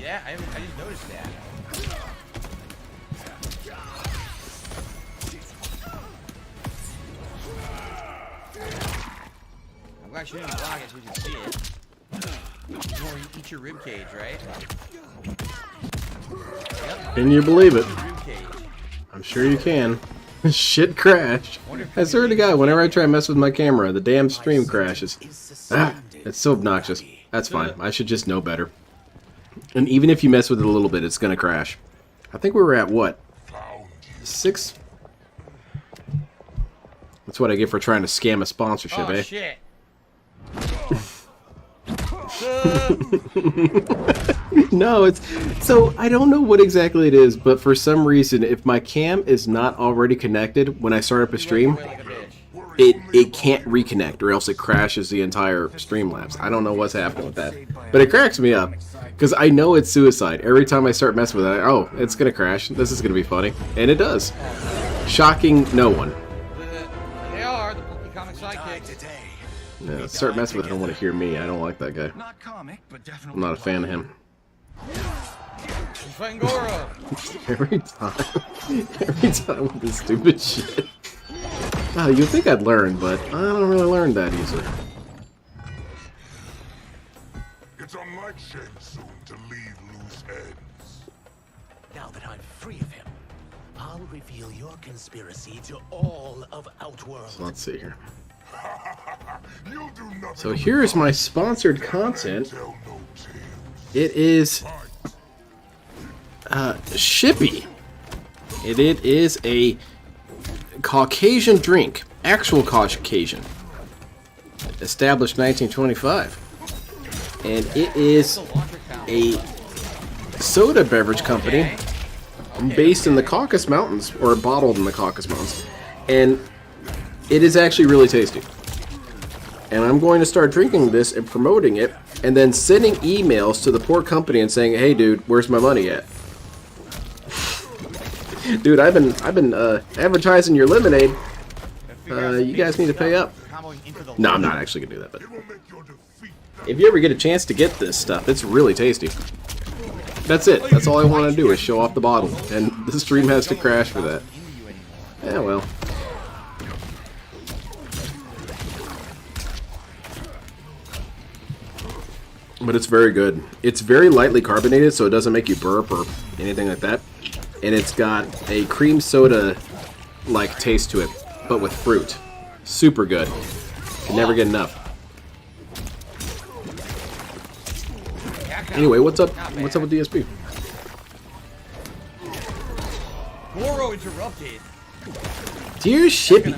Yeah, I just noticed that. I'm glad you didn't block it so you can see it. Or you eat your rib cage, right? Yep. Can you believe it? Rib cage. I'm sure you can. Shit crashed. I swear to God, whenever I try to mess with my camera, the damn stream crashes. Ah, it's so obnoxious. That's fine. I should just know better. And even if you mess with it a little bit, it's gonna crash. I think we were at what? 6? That's what I get for trying to scam a sponsorship, eh? Shit. No, it's... So, I don't know what exactly it is, but for some reason, if my cam is not already connected when I start up a stream, it can't reconnect, or else it crashes the entire Streamlabs. I don't know what's happening with that. But it cracks me up, because I know it's suicide. Every time I start messing with it, oh, it's going to crash. This is going to be funny. And it does. Shocking no one. They are the Pokey Comic sidekicks. Yeah, start messing with it. I don't want to hear me. I don't like that guy. I'm not a fan of him. Every time with this stupid shit. Oh, you'd think I'd learn, but I don't really learn that easily. It's unlike Shane soon to leave loose ends. Now that I'm free of him, I'll reveal your conspiracy to all of Outworld. So let's see here. You'll do nothing. So here's my sponsored content. It is Shippy. It is a Caucasian drink, actual Caucasian, established 1925, and it is a soda beverage company based in the Caucasus Mountains, or bottled in the Caucasus Mountains, and it is actually really tasty. And I'm going to start drinking this and promoting it, and then sending emails to the poor company and saying, "Hey, dude, where's my money at?" Dude, I've been advertising your lemonade. You guys need to pay up. No, I'm not actually gonna do that. But if you ever get a chance to get this stuff, it's really tasty. That's it. That's all I want to do is show off the bottle, and the stream has to crash for that. Yeah, well. But it's very good. It's very lightly carbonated, so it doesn't make you burp or anything like that. And it's got a cream soda-like taste to it, but with fruit. Super good. Can never get enough. Anyway, what's up? What's up with DSP? Goro interrupted. Dear Shippy,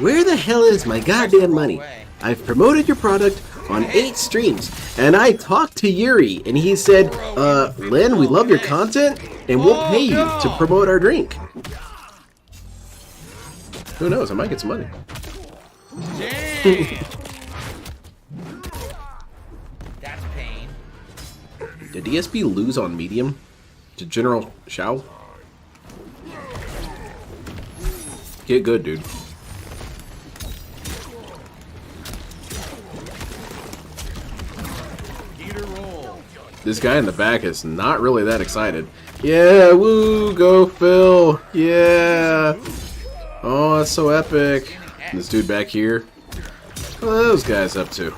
where the hell is my goddamn money? I've promoted your product on 8 streams, and I talked to Yuri, and he said, Len, we love your content, and we'll pay you to promote our drink. Who knows, I might get some money. Damn. That's pain. Did DSP lose on medium to General Shao? Get good, dude. This guy in the back is not really that excited. Yeah, woo, go Phil. Yeah. Oh, that's so epic. This dude back here. What are those guys up to?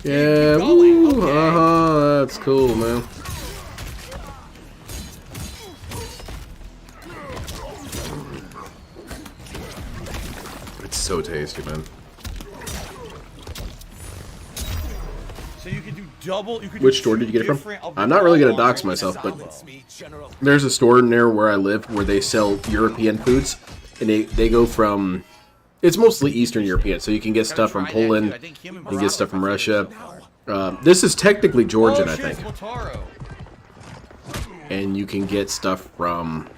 Yeah, woo. Uh-huh, that's cool, man. It's so tasty, man. So you can do double. You can Which store did you get it from? I'm not really going to dox myself, but there's a store near where I live where they sell European foods, and they go from... It's mostly Eastern European, so you can get stuff from Poland, you can get stuff from Russia. This is technically Georgian, I think. And you can get stuff from...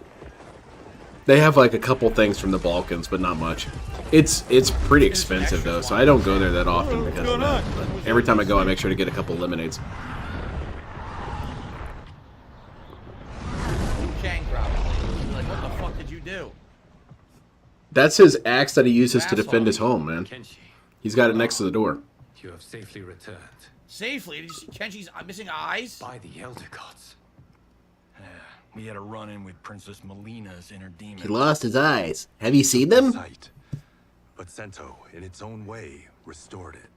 They have like a couple things from the Balkans, but not much. It's pretty expensive though, so I don't go there that often because of that. But every time I go, I make sure to get a couple lemonades. Chang probably. Like, what the fuck did you do? That's his axe that he uses to defend his home, man. He's got it next to the door. You have safely returned. Safely? Did you see Kenji's missing eyes? By the Elder Gods. We had a run-in with Princess Melina's inner demon. He lost his eyes. Have you seen them? Sight. But Sento, in its own way, restored it.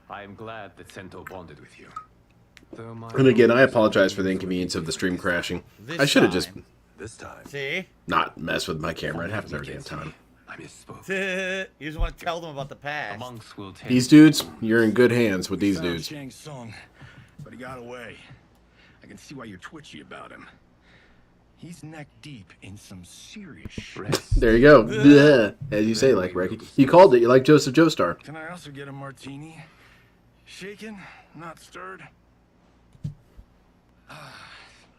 I am glad that Sento bonded with you. Though my And again, I apologize for the inconvenience of the stream crashing. This I should have just time. This time, See? not messed with my camera. It happens every damn time. I misspoke. You just want to tell them about the The past. monks will take These dudes, you're in good hands with these found dudes. Shang Tsung, but he got away. I can see why you're twitchy about him. He's neck deep in some serious shit. rest. There you go. Bleh. As you say, like Ricky. You called it. You like Joseph Joestar. Can I also get a martini? Shaken, not stirred.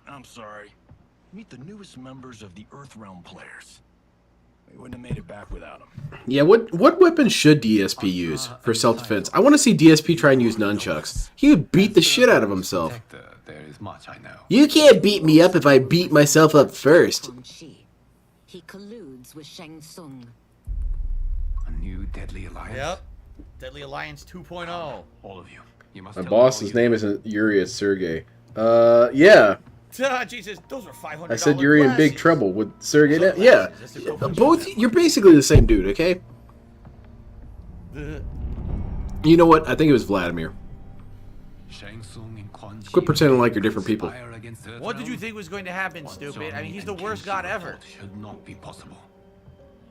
I'm sorry. Meet the newest members of the Earthrealm players. We wouldn't have made it back without them. Yeah, what weapons should DSP use for self-defense? I want to see DSP try and use nunchucks. He would beat the shit out of himself. Protector, there is much I know. You can't beat me up if I beat myself up first. From Shi. He colludes with Shang Tsung. A new deadly alliance. Yep. Deadly Alliance 2.0. All of you. You must My tell boss's me all name you isn't Yuri, it's Sergey. Yeah. Jesus, those are $500. I said Yuri in big glasses. trouble with Sergey. Yeah. Both, you're basically the same dude, okay? You know what? I think it was Vladimir. Shang Tsung and Quan Chi Quit pretending like you're different people. conspire against Earthrealm. What did you think was going to happen, stupid? I mean, he's the worst god ever. Should not be possible.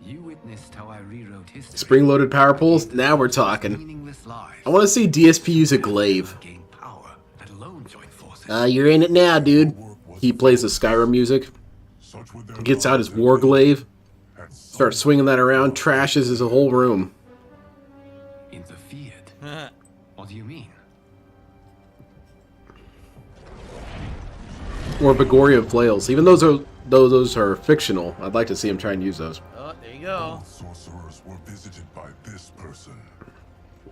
You witnessed how I rewrote history. Spring-loaded power poles? Now we're talking. Meaningless lies. I want to see DSP use a glaive. Gain power, let alone join forces. You're in it now, dude. He plays the Skyrim music, Such with their gets out his lives war glaive, and starts swinging that around, trashes his whole room. Interfered. What do you mean? Or Begoria flails. Even though those are fictional, I'd like to see him try and use those. Oh, there you go. sorcerers were visited by this person.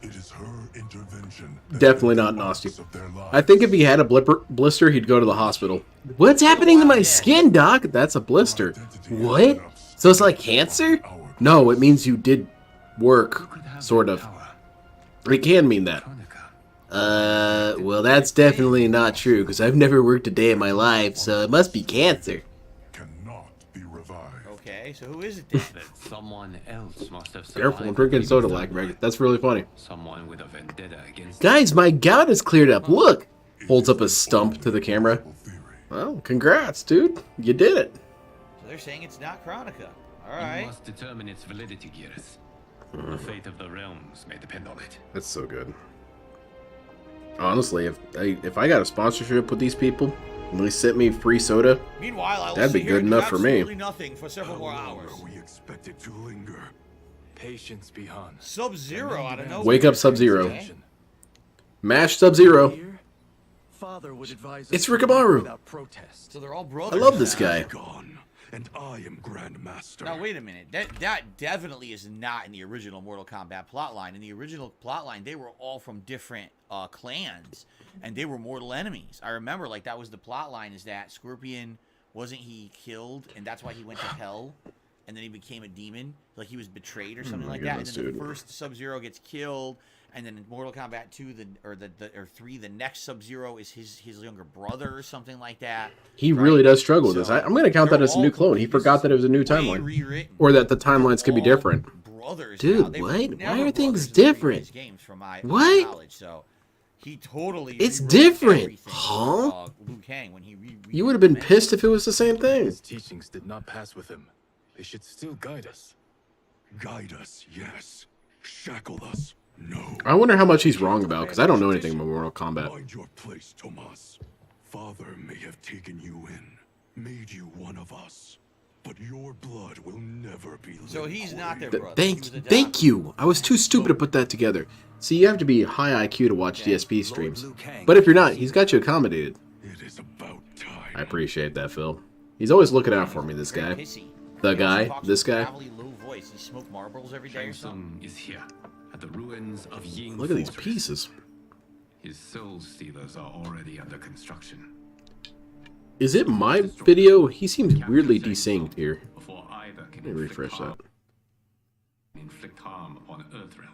It is her intervention. that Definitely ended not the Nasty. lives of their I lives. think if he had a blister, he'd go to the hospital. What's happening to my skin, Doc? That's a blister. What? So it's like cancer? No, it means you did work, sort of. Power. It can mean that. Kronika. Well, that's definitely not true, because I've never worked a day in my life, so it must be cancer. Cannot be revived. Okay, so who is it then? That someone else must have survived. Careful, I'm drinking soda like Greg. That's really funny. Someone with a vendetta against Guys, my gout is cleared up. Look! Holds up a stump to the camera. Theory. Well, congrats, dude. You did it. So they're saying it's not Chronica. You Alright. must determine its validity, Geras. The fate of the realms may depend on it. That's so good. Honestly, if I got a sponsorship with these people, and they sent me free soda, Meanwhile, I'll That'd be sit here good and do enough for me. absolutely nothing for several more hours. Longer we expect it to linger. Patience be hung. Sub-Zero out of nowhere. Wake up, Sub-Zero. Okay. Mash Sub-Zero. Here, Father would advise It's us to Rikamaru. leave without protest. So they're all I brothers. love this now. guy. Gone, and I am Grand Master. Now wait a minute. That definitely is not in the original Mortal Kombat plotline. In the original plotline, they were all from different clans, and they were mortal enemies. I remember, like, that was the plotline. Is that Scorpion wasn't he killed, and that's why he went to hell, and then he became a demon, like he was betrayed or something my like that. And goodness, then the dude. first Sub-Zero gets killed, and then in Mortal Kombat 2, or 3, the next Sub-Zero is his younger brother or something like that. He right? really does struggle with this. So, I'm going to count that they're as a new all clone. He completely forgot that it was a new way timeline. rewritten. Or that the timelines could be All different. Brothers Dude, now. They were what? Why never are things brothers in the different? previous Games from my What? knowledge, so he totally. It's rewrote different, everything huh? for, Liu Kang when he You would have been pissed if it was the same thing. His teachings did not pass with him. They should still guide us. Guide us, yes. Shackle us, no. I wonder how much he's wrong about, because I don't know anything about Mortal Kombat. Find your place, Tomas. Father may have taken you in, made you one of us, but your blood will never be. So he's not their Th- brother. He was Thank adopted. you. I was too stupid to put that together. See, you have to be high IQ to watch DSP streams. But if you're not, he's got you accommodated. It is about time. I appreciate that, Phil. He's always looking out for me, this Very guy. pissy. The He also guy? talks This with a guy? gravelly, low voice. He smoked marbles every day Shang or something. Tsung is here, at the ruins of Ying Look at these Fortress. pieces. His soul stealers are already under construction. Is it my video? He seems weirdly desynced here. Before either can Let me refresh that. inflict harm upon Earthrealm.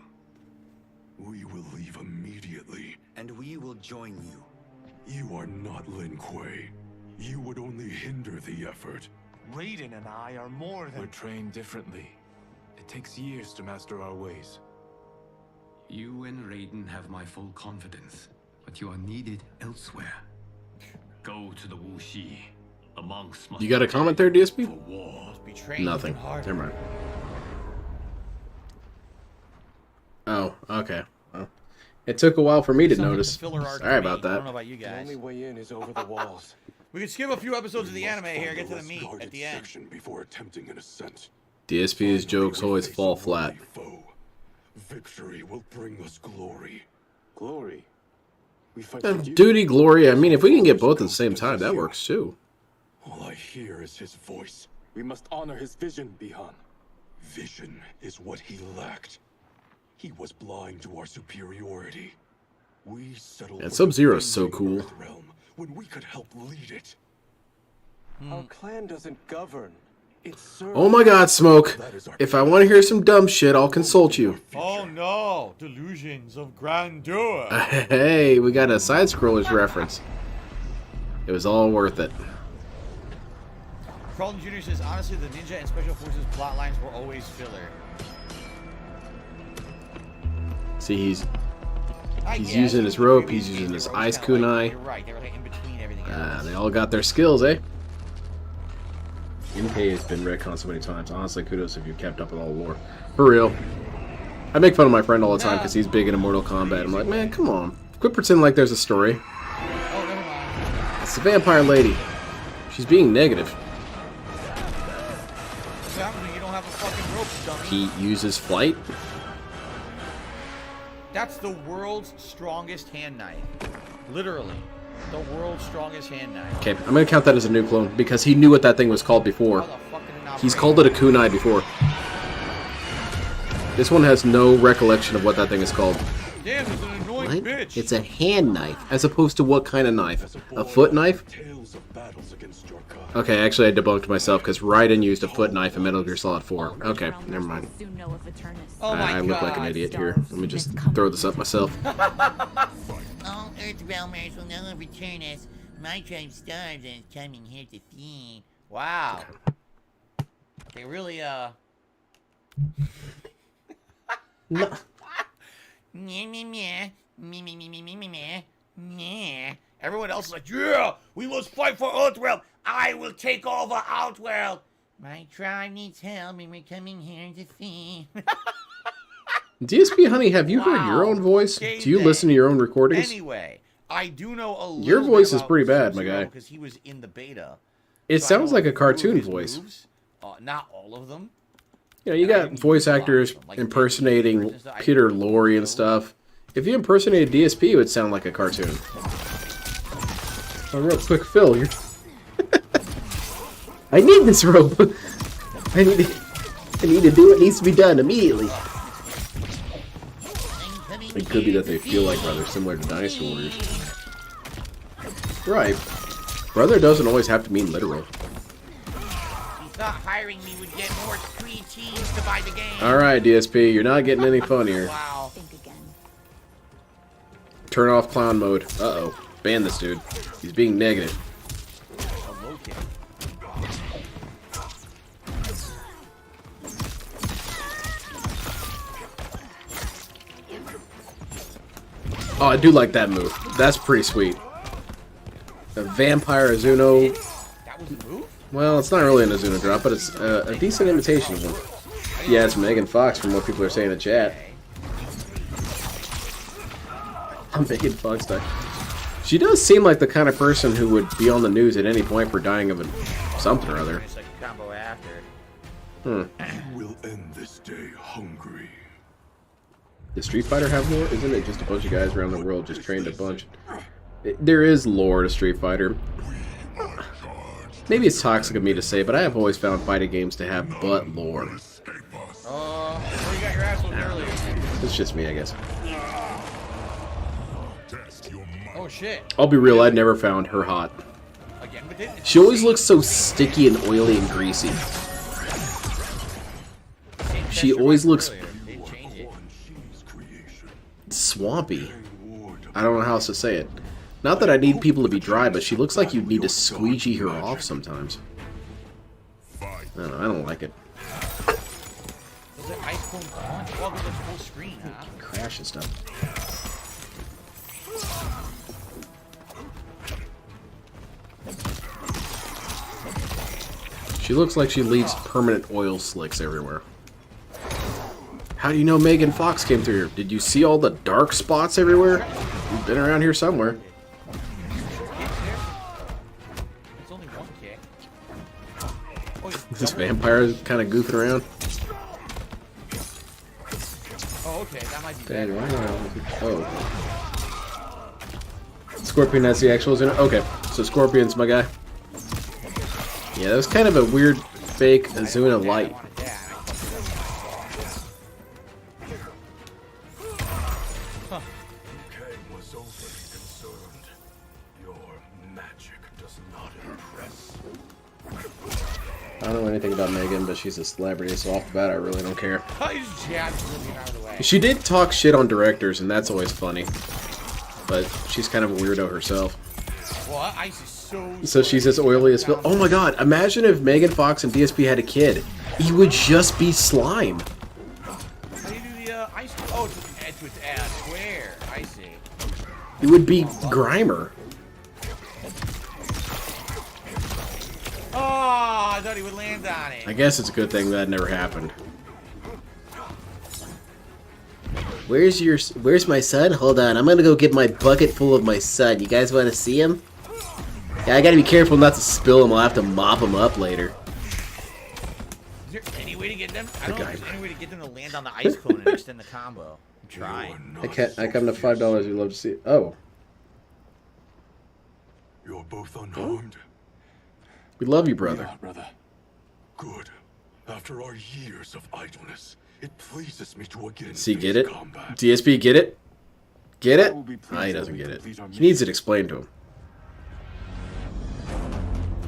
We will leave immediately. And we will join you. You are not Lin Kuei. You would only hinder the effort. Raiden and I are more than... We're trained differently. It takes years to master our ways. You and Raiden have my full confidence, but you are needed elsewhere. Go to the Wuxi. The monks must... You got a comment there, DSP? Must be trained Nothing. even harder. Never mind. Oh, okay. Well, it took a while for me to Sounds like notice. the filler arc Sorry to me. about I don't know that. about you The guys. only way in is over the walls. We could skip a few episodes of the We must anime here, find get to the less meat guarded at the end. section before attempting an ascent. DSP's jokes Finally, we always face fall a flat. worthy foe. Victory will bring us glory. Glory. We fight for duty. Duty, glory. I mean, if we can get both at the same time, that works too. All I hear is his voice. We must honor his vision, Bihan. Vision is what he lacked. He was blind to our superiority. We settled And for Sub-Zero's so defending cool. Earthrealm when we could help lead it. Our clan doesn't govern. It serves. Oh my god, Smoke. If I want to hear some dumb shit, I'll consult you. Oh no! Delusions of grandeur! Hey, we got a side-scrollers reference. It was all worth it. Carlton Jr. says, honestly, the Ninja and Special Forces plot lines were always filler. See, he's I He's guess, using in his the rope, previous he's using games, his they were always ice kinda kunai. You're right, they were like in between everything else. they all got their skills, eh? Impei has been retconned so many times. Honestly, kudos if you kept up with all the lore. For real. I make fun of my friend all the time because he's big into Mortal Kombat. I'm like, man, come on. Quit pretending like there's a story. Oh, never mind. It's the vampire lady. She's being negative. What happens when you don't have a fucking rope, dummy? He uses flight. That's the world's strongest hand knife. Literally. The world's strongest hand knife. Okay, I'm gonna count that as a new clone because he knew what that thing was called before. How the fuck did it not He's break? called it a kunai before. This one has no recollection of what that thing is called. Damn, it's an annoying bitch. It's a hand knife, as opposed to what kind of knife? A foot knife? Tales of battles against your kind. Okay, actually I debunked myself because Raiden used a foot knife in Metal Gear Solid 4. Okay, never mind. Oh my I look like an God. idiot here. Let me just throw this up myself. All Earthrealmers will never return us. My tribe starves and is coming here to feed. Wow. They really, Meh, meh, meh. Meh, meh, meh, meh, meh, meh, meh. Meh. everyone else is like, yeah, we must fight for Earthrealm. I will take over Outworld. My tribe needs help and we're coming here to feed. DSP, honey, have you heard your own voice? Okay, Do you then. listen to your own recordings? Anyway, I do know a little Your voice bit is about pretty bad, my Sub-Zero guy. because he was in the beta. It So I sounds know like a few of cartoon his voice. moves. Not all of them. You know, you I got didn't voice use a lot of actors them, like impersonating Disney stuff. I Peter didn't Lorre and know. stuff. If you impersonated DSP, it would sound like a cartoon. Oh, real quick, Phil, you're... I need this rope. I need to do what needs to be done immediately. It could be that they feel like rather similar to Dynasty Warriors. Right. Brother doesn't always have to mean literal. He thought hiring me would get more free teams to buy the game. Alright, DSP, you're not getting any funnier. Wow. Turn off clown mode. Uh-oh. Ban this dude. He's being negative. A low kick. Oh, I do like that move. That's pretty sweet. The Vampire Azuno. That was the move? Well, it's not really an Azuno drop, but it's a decent imitation of one. Yeah, it's Megan Fox from what people are saying in chat. I'm Megan Fox type. She does seem like the kind of person who would be on the news at any point for dying of something or other. It's like a combo after. You will end this day hungry. Does Street Fighter have lore? Isn't it just a bunch of guys around the world just trained a bunch? There is lore to Street Fighter. Maybe it's toxic of me to say, but I have always found fighting games to have but lore. Where you got your ass whooped earlier? It's just me, I guess. Oh shit. I'll be real, I'd never found her hot. Again, but didn't She always looks so sticky and oily and greasy. She always looks... They changed it. swampy. I don't know how else to say it. Not that I need people to be dry, but she looks like you'd need to squeegee her off sometimes. I don't like it. Was it ice cold punch? Oh, it was full screen, huh? Crash and stuff. She looks like she leaves permanent oil slicks everywhere. How do you know Megan Fox came through here? Did you see all the dark spots everywhere? You've been around here somewhere. It's only one kick. This vampire is kind of goofing around. Oh, okay, that might be Dang, better. oh. Scorpion has the actuals in it? Okay, so Scorpion's my guy. Yeah, that was kind of a weird fake Azuna light. I don't know anything about Megan, but she's a celebrity, so off the bat I really don't care. She did talk shit on directors, and that's always funny. But she's kind of a weirdo herself. Well, ice is so she's as oily as Phil. Oh my god, imagine if Megan Fox and DSP had a kid. He would just be slime. How do you do the ice? Oh, it's with square. I see. It would be Grimer. Oh, I thought he would land on it. I guess it's a good thing that never happened. Where's my son? Hold on, I'm gonna go get my bucket full of my son. You guys want to see him? Yeah, I gotta be careful not to spill him. I'll have to mop him up later. Is there any way to get them? I don't know if there's any way to get them to land on the ice cone and extend the combo. I'm trying. I come to $5. We'd love to see it. Oh. You're both unharmed. We love you, brother. Yeah, brother. Good. After our years of idleness, it pleases me to again. See, get it? DSP, get it? Get it? Ah, he doesn't get it. He needs it explained to him.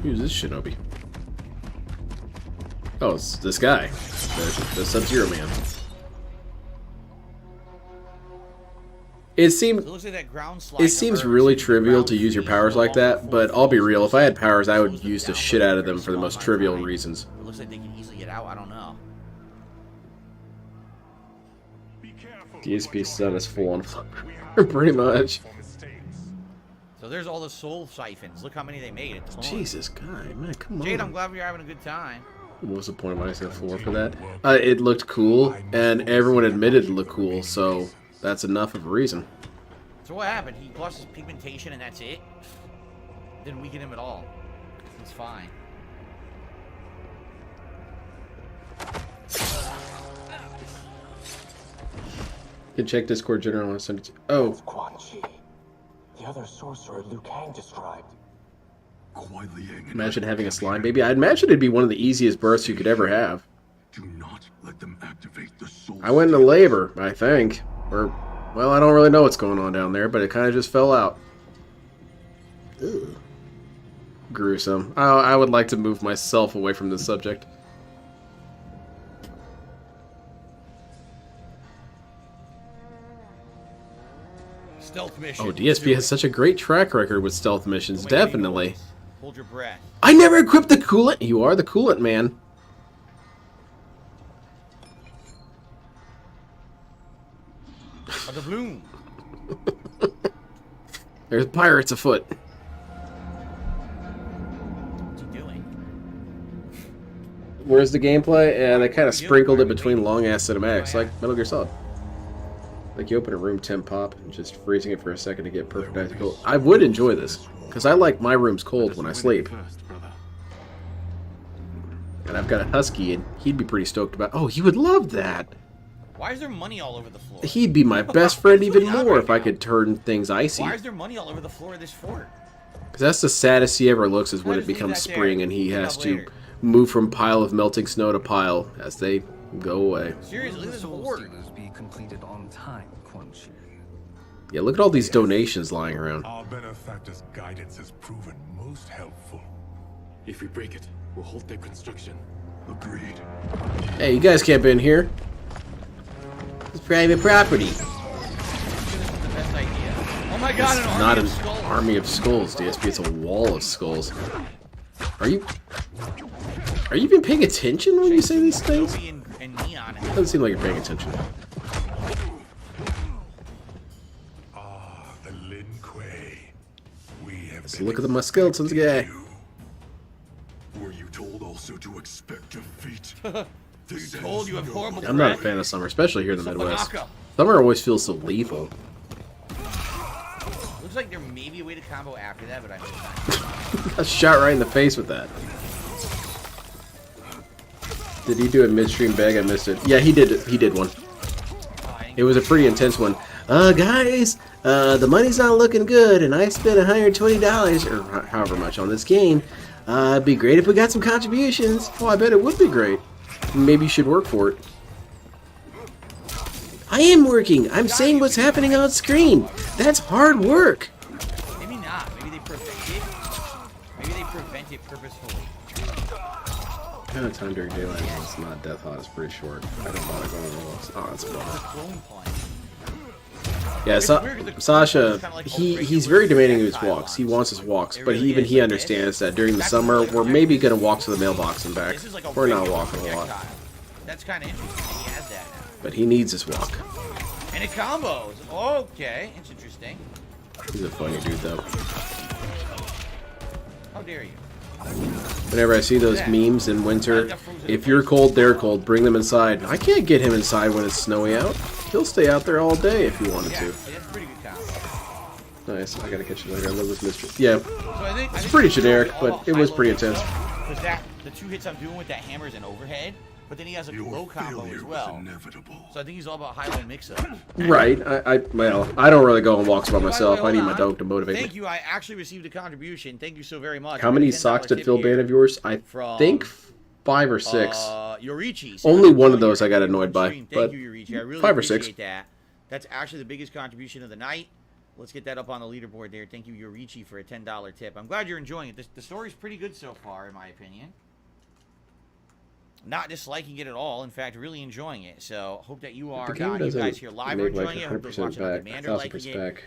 Who's this shinobi? Oh, it's this guy. The Sub-Zero man. It seems really trivial to use your powers like that, but I'll be real, if I had powers, I would use the shit out of them for the most trivial reasons. It looks like they can easily get out. I don't know. DSP's son is full on fire, pretty much. So there's all the soul siphons. Look how many they made. Jesus, God, man, come on. Jade, I'm glad you're having a good time. What was the point of I said 4 for that? It looked cool, and everyone admitted it looked cool, so that's enough of a reason. So what happened? He lost his pigmentation and that's it? Didn't weaken him at all. He's fine. You can check Discord general and send it to... Oh. Quan Chi, the other sorcerer Liu Kang described. Imagine having a slime baby. I'd imagine it'd be one of the easiest births you could ever have. Do not let them activate the soul. I went into labor, I think. Or, well, I don't really know what's going on down there, but it kind of just fell out. Ugh. Gruesome. I would like to move myself away from this subject. Stealth mission. Oh, DSP has such a great track record with stealth missions, definitely. Hold your breath. I never equipped the coolant! You are the coolant, man. The bloom. There's pirates afoot. What's he doing? Where's the gameplay? And they kind of sprinkled it between long-ass cinematics, like Metal Gear Solid. Like you open a room temp pop and just freezing it for a second to get perfect ice cold. I would enjoy this, because I like my rooms cold when I sleep. And I've got a husky, and he'd be pretty stoked about... Oh, he would love that! Why is there money all over the floor? He'd be my best friend even more if I could turn things icy. Why is there money all over the floor of this fort? Because that's the saddest he ever looks, is when it becomes spring and he has to move from pile of melting snow to pile as they go away. Seriously, look at this fort. Be completed on time, Quan Chi. Yeah, look at all these donations lying around. Our benefactor's guidance has proven most helpful. If we break it, we'll halt their construction. Agreed. Hey, you guys can't be in here. It's private property. idea. Oh my god, It's an not army an of skulls. army of skulls, DSP. It's a wall of skulls. Are you even paying attention when you say these things? And neon. Doesn't seem like you're paying attention. The Lin Kuei. We have Let's been look at my skeletons guy. you. Were you told also to expect defeat? Told you have horrible I'm not a breath. fan of summer, especially here in the Some Midwest. banaka. Summer always feels so lethal. Looks like there may be a way to combo after that, but I missed that. A shot right in the face with that. Did he do a midstream bag? I missed it. Yeah, he did. He did one. It was a pretty intense one. Guys, the money's not looking good, and I spent $120 or however much on this game. It'd be great if we got some contributions. Oh, I bet it would be great. Maybe you should work for it. I am working. I'm saying what's happening on screen. That's hard work. Maybe not. Maybe they prevent it. Maybe they prevent it purposefully. Kind of time during daylight when it's not death hot. It's pretty short. I don't bother going to walks. Oh, that's a bummer. Flowing point. Yeah, It's weird 'cause the Sasha, kinda like he's very demanding of his walks. He wants his walks, but even he understands that during the summer, we're maybe going to walk to the mailbox and back. This is like a We're not regular walking a lot. projectile. That's kind of interesting. He has that now. But he needs his walk. And it combos. Okay, it's interesting. He's a funny dude, though. How dare you? Whenever I see those memes in winter, if you're cold, they're cold, bring them inside. I can't get him inside when it's snowy out. He'll stay out there all day if he wanted Yeah, to. that's a pretty good combo. Nice. I gotta catch you later. I love this mystery. Yeah, So I think it's pretty generic, but it was pretty intense. Because the two hits I'm doing with that hammer is an overhead, but then he has a low combo as well. So I think he's all about high-low mix-up. Right. Well, I don't really go on walks by myself. I need my dog to motivate Thank me. you. I actually received a contribution. Thank you so very much. How many socks did Phil ban of yours? I think 5 or 6. Yorichi. Only one of those I got annoyed by, Thank but you, Yorichi. I really 5 or appreciate 6. that. That's actually the biggest contribution of the night. Let's get that up on the leaderboard there. Thank you, Yorichi, for a $10 tip. I'm glad you're enjoying it. The story's pretty good so far, in my opinion. Not disliking it at all. In fact, really enjoying it. So, hope that you are, you guys here live are enjoying it. Hope those watching on demand are liking it.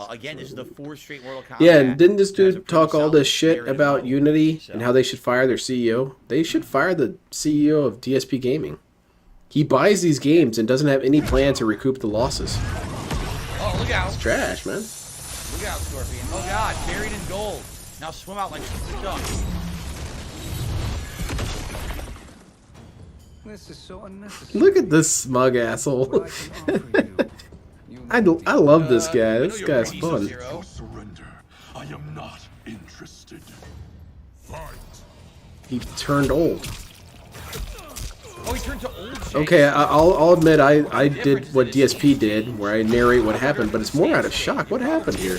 Again, this is the 4th straight Mortal Kombat. Yeah, and didn't this dude talk all this shit about Unity and how they should fire their CEO? They should fire the CEO of DSP Gaming. He buys these games and doesn't have any plan to recoup the losses. Oh, look out. It's trash, man. Look out, Scorpion. Oh, God. Buried in gold. Now swim out like stupid duck. This is so unnecessary. Look at this smug asshole. I love this guy. This guy's fun. Surrender. I am not interested. Fight. He turned old. Oh, he turned to old Shang. Okay, I'll admit I did what DSP did, where I narrate what happened, but it's more out of shock. What happened here?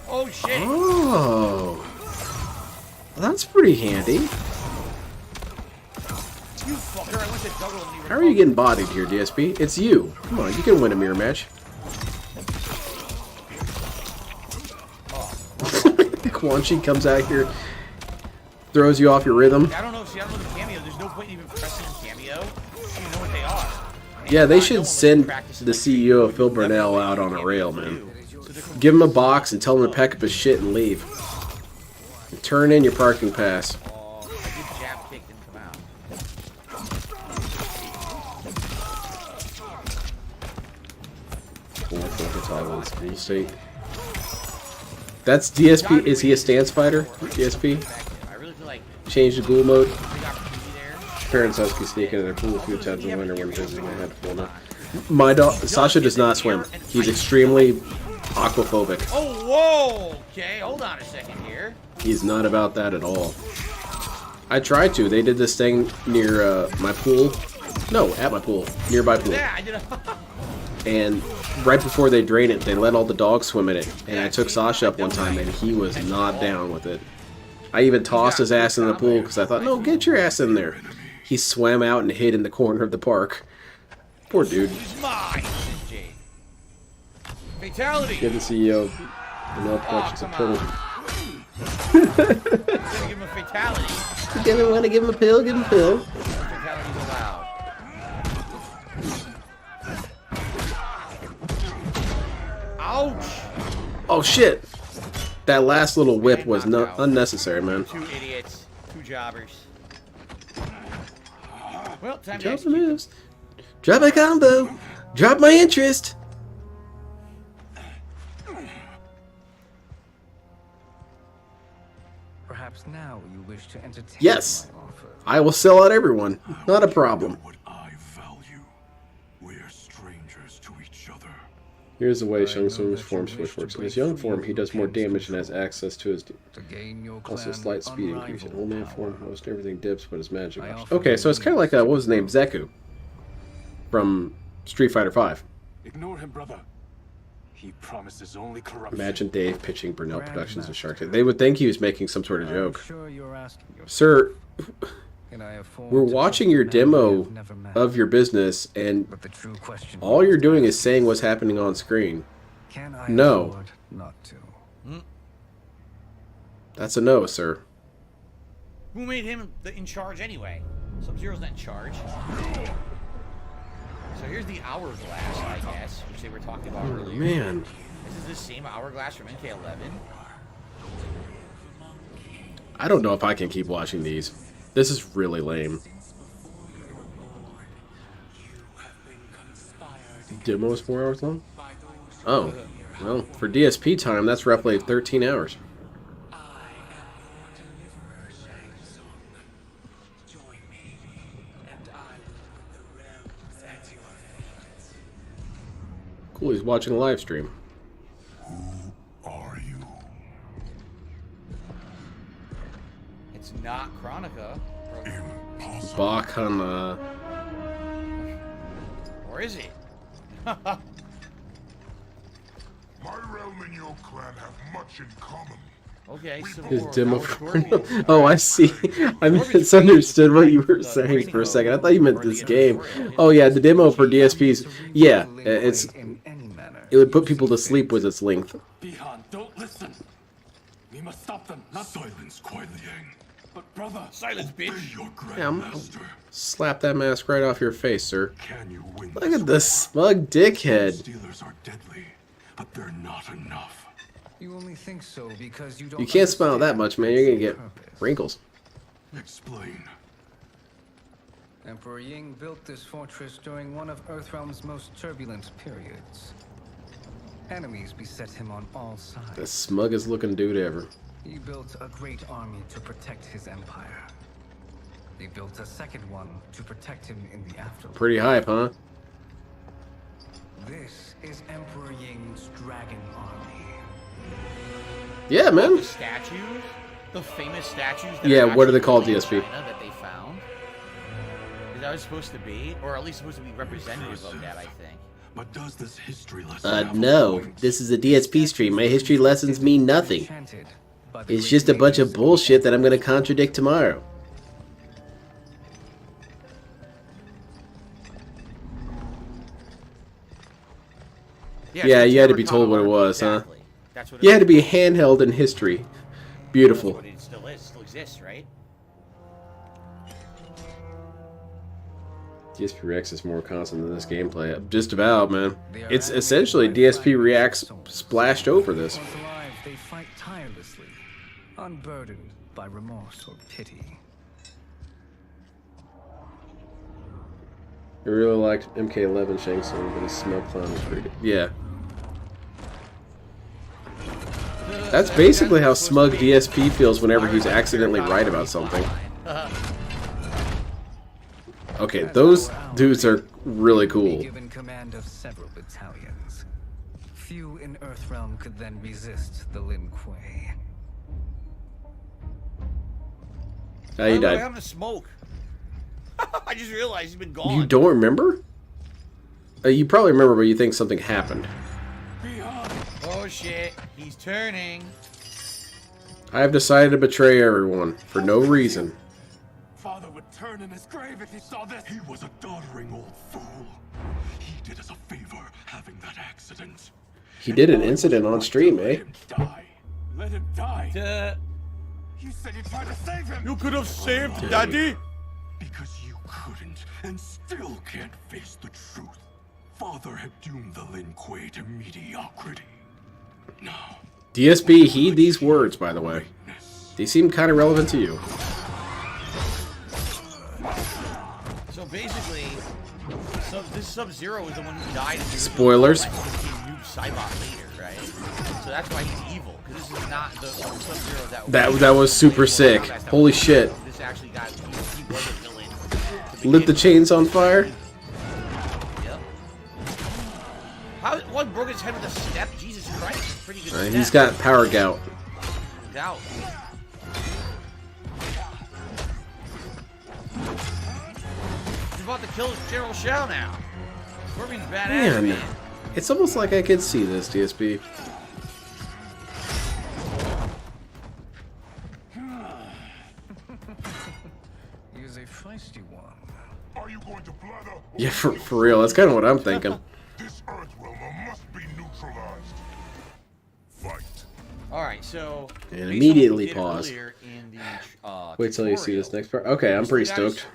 Oh, shit. Oh. Well, that's pretty handy. You fucker. I went to double him. How are you getting bodied here, DSP? It's you. Come on, you can win a mirror match. Quan Chi comes out here, throws you off your rhythm. I don't know. See, I don't know the cameo. There's no point in even pressing cameo. I don't even know what they are. Yeah, they should send the CEO of Phil Burnell out on a rail, man. Give him a box and tell him to pack up his shit and leave. And turn in your parking pass. Oh, I did jab kick, didn't come out. Cool state. That's DSP. Is he a stance fighter? DSP? I really feel like Change the ghoul mode. big opportunity there. Parents Husky sneaking in their pool a few times in winter when visiting my head full now. My dog Sasha does not swim. He's extremely aquaphobic. Oh, whoa. Okay, hold on a second here. He's not about that at all. I tried to. They did this thing near my pool. No, at my pool. Nearby pool. Yeah, I did a... And right before they drain it, they let all the dogs swim in it. And I took Sasha up one time, and he was not down with it. I even tossed his ass in the pool because I thought, no, get your ass in there. He swam out and hid in the corner of the park. Poor dude. He's mine, Jade. Fatality. Give the CEO enough questions of pill. Give him a fatality. Want to give him a pill? Give him a pill. Fatalities allowed. Oh shit! That last little whip was knocked out. unnecessary, man. Two idiots, two jobbers. Well, time to Drop the execute them. moves. Drop my combo. Drop my interest. Perhaps now you wish to entertain Yes. my offer. I will sell out everyone. Not a problem. What I value. We are strangers to each other. Here's the way Shang Tsung's form switch works. In his young form, he does more damage and has access to his... To gain your Also, clan slight speed increase. In old man power. form, most everything dips, but his magic. I option. offer Okay, so it's kind of like, what was his name? Zeku. From Street Fighter V. Ignore him, brother. He promises only corruption. Imagine Dave pitching Burnell Productions to Shark Tank. They would think he was making some sort of joke. Sure you're asking yourself, Sir, can I afford we're to watching trust your a man we demo have never met? of your business, and But the true question all you're doing is saying what's happening on screen. Can I No. afford not to? That's a no, sir. Who made him in charge anyway? Sub-Zero's not in charge. So here's the hourglass, I guess, which they were talking about earlier. Man. This is the same hourglass from NK11. I don't know if I can keep watching these. This is really lame. Demo is 4 hours long? Oh. Well, for DSP time, that's roughly 13 hours. Cool, he's watching a live stream. Are you? It's not Chronica. Impossible. Bakana. Or is it? My realm and your clan have much in common. Okay, so His demo for... Oh, I see. I misunderstood what you were saying for a second. I thought you meant this game. Oh yeah, the demo for DSPs. Yeah, it's... It would put people to sleep with its length. Bihan, don't listen. We must stop them. Not Silence, Kuai Liang. but brother. Silence, bitch. Obey your Yeah, I'm- grandmaster. Slap that mask right off your face, sir. Can you win? Look at this smug dickhead. Stealers are deadly, but they're not enough. You only think so because you don't. You can't smile that understand much, man. You're gonna its get purpose. wrinkles. Explain. Emperor Ying built this fortress during one of Earthrealm's most turbulent periods. Enemies beset him on all sides. The smuggest looking dude ever. He built a great army to protect his empire. He built a second one to protect him in the afterlife. Pretty hype, huh? This is Emperor Ying's dragon army. Yeah, man. The statues, the famous statues. That Yeah, are what are they actually called, in DSP? China that they found. Is that was supposed to be, or at least supposed to be representative of that? I think. But does this history lesson have a No. point? This is a DSP stream. My history lessons mean nothing. Enchanted by the It's great just a bunch of waves bullshit that I'm gonna contradict tomorrow. Yeah, so you had to Terra be told what it Cotta, was, huh? exactly. That's what You had to be handheld in history. Beautiful. That's what it still is. Still exists, right? DSP Reacts is more constant than this gameplay. Just about, man. It's essentially DSP Reacts splashed over this. Once alive, they fight tirelessly, unburdened by remorse or pity. I really liked MK11 Shang Tsung, but his smug clown was pretty good. Yeah. That's basically how smug DSP feels whenever he's accidentally right about something. Okay, those dudes are really cool. Given command of several battalions. Few in Earthrealm could then resist the Lin Kuei. How you What died? happened to Smoke? I just realized he's been gone. You don't remember? You probably remember, but you think something happened. Oh shit, he's turning. I have decided to betray everyone for no reason. Father would turn in his grave if he saw this. He was a doddering old fool. He did us a favor having that accident. He did an incident on stream, eh? Let him die. Let him die. Duh. You said you tried to save him. You could have saved Daddy. Because you couldn't and still can't face the truth. Father had doomed the Lin Kuei to mediocrity. DSP, heed these words, by the way. They seem kind of relevant to you. So basically, this Sub-Zero is the one who died. Spoilers. Cybot later, right? So that's why he's evil, because this is not the Sub-Zero that was super sick. Holy shit! This actually got he was a villain. Lit the chains on fire. Yep. What broke his head with a step? Jesus Christ, it's pretty good. Step. He's got power gout. Gout. He's about to kill General Shao now. Scorpion's badass, man. It's almost like I could see this, DSP. He's a feisty one. Are you going to blather? Yeah, for real. That's kind of what I'm thinking. This Earth realmer must be neutralized. Fight. All right, so and immediately pause. In the, wait till you see this next part. Okay, I'm pretty stoked.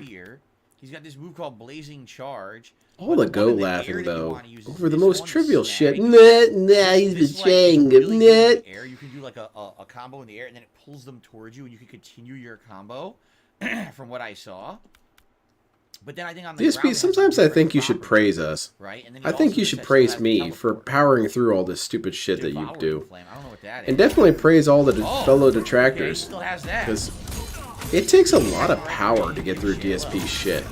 He's got this move called Blazing Charge. All the goat laughing though over the most trivial shit. Nah, he's the Chang. Really air. You can do like a combo in the air, and then it pulls them towards you, and you can continue your combo. From what I saw. But then I think on the DSP, sometimes I think you should praise us. Right? And then I think you should praise me for powering through all this stupid shit that you do. And definitely praise all the fellow detractors. Because it takes a lot of power to get through DSP shit.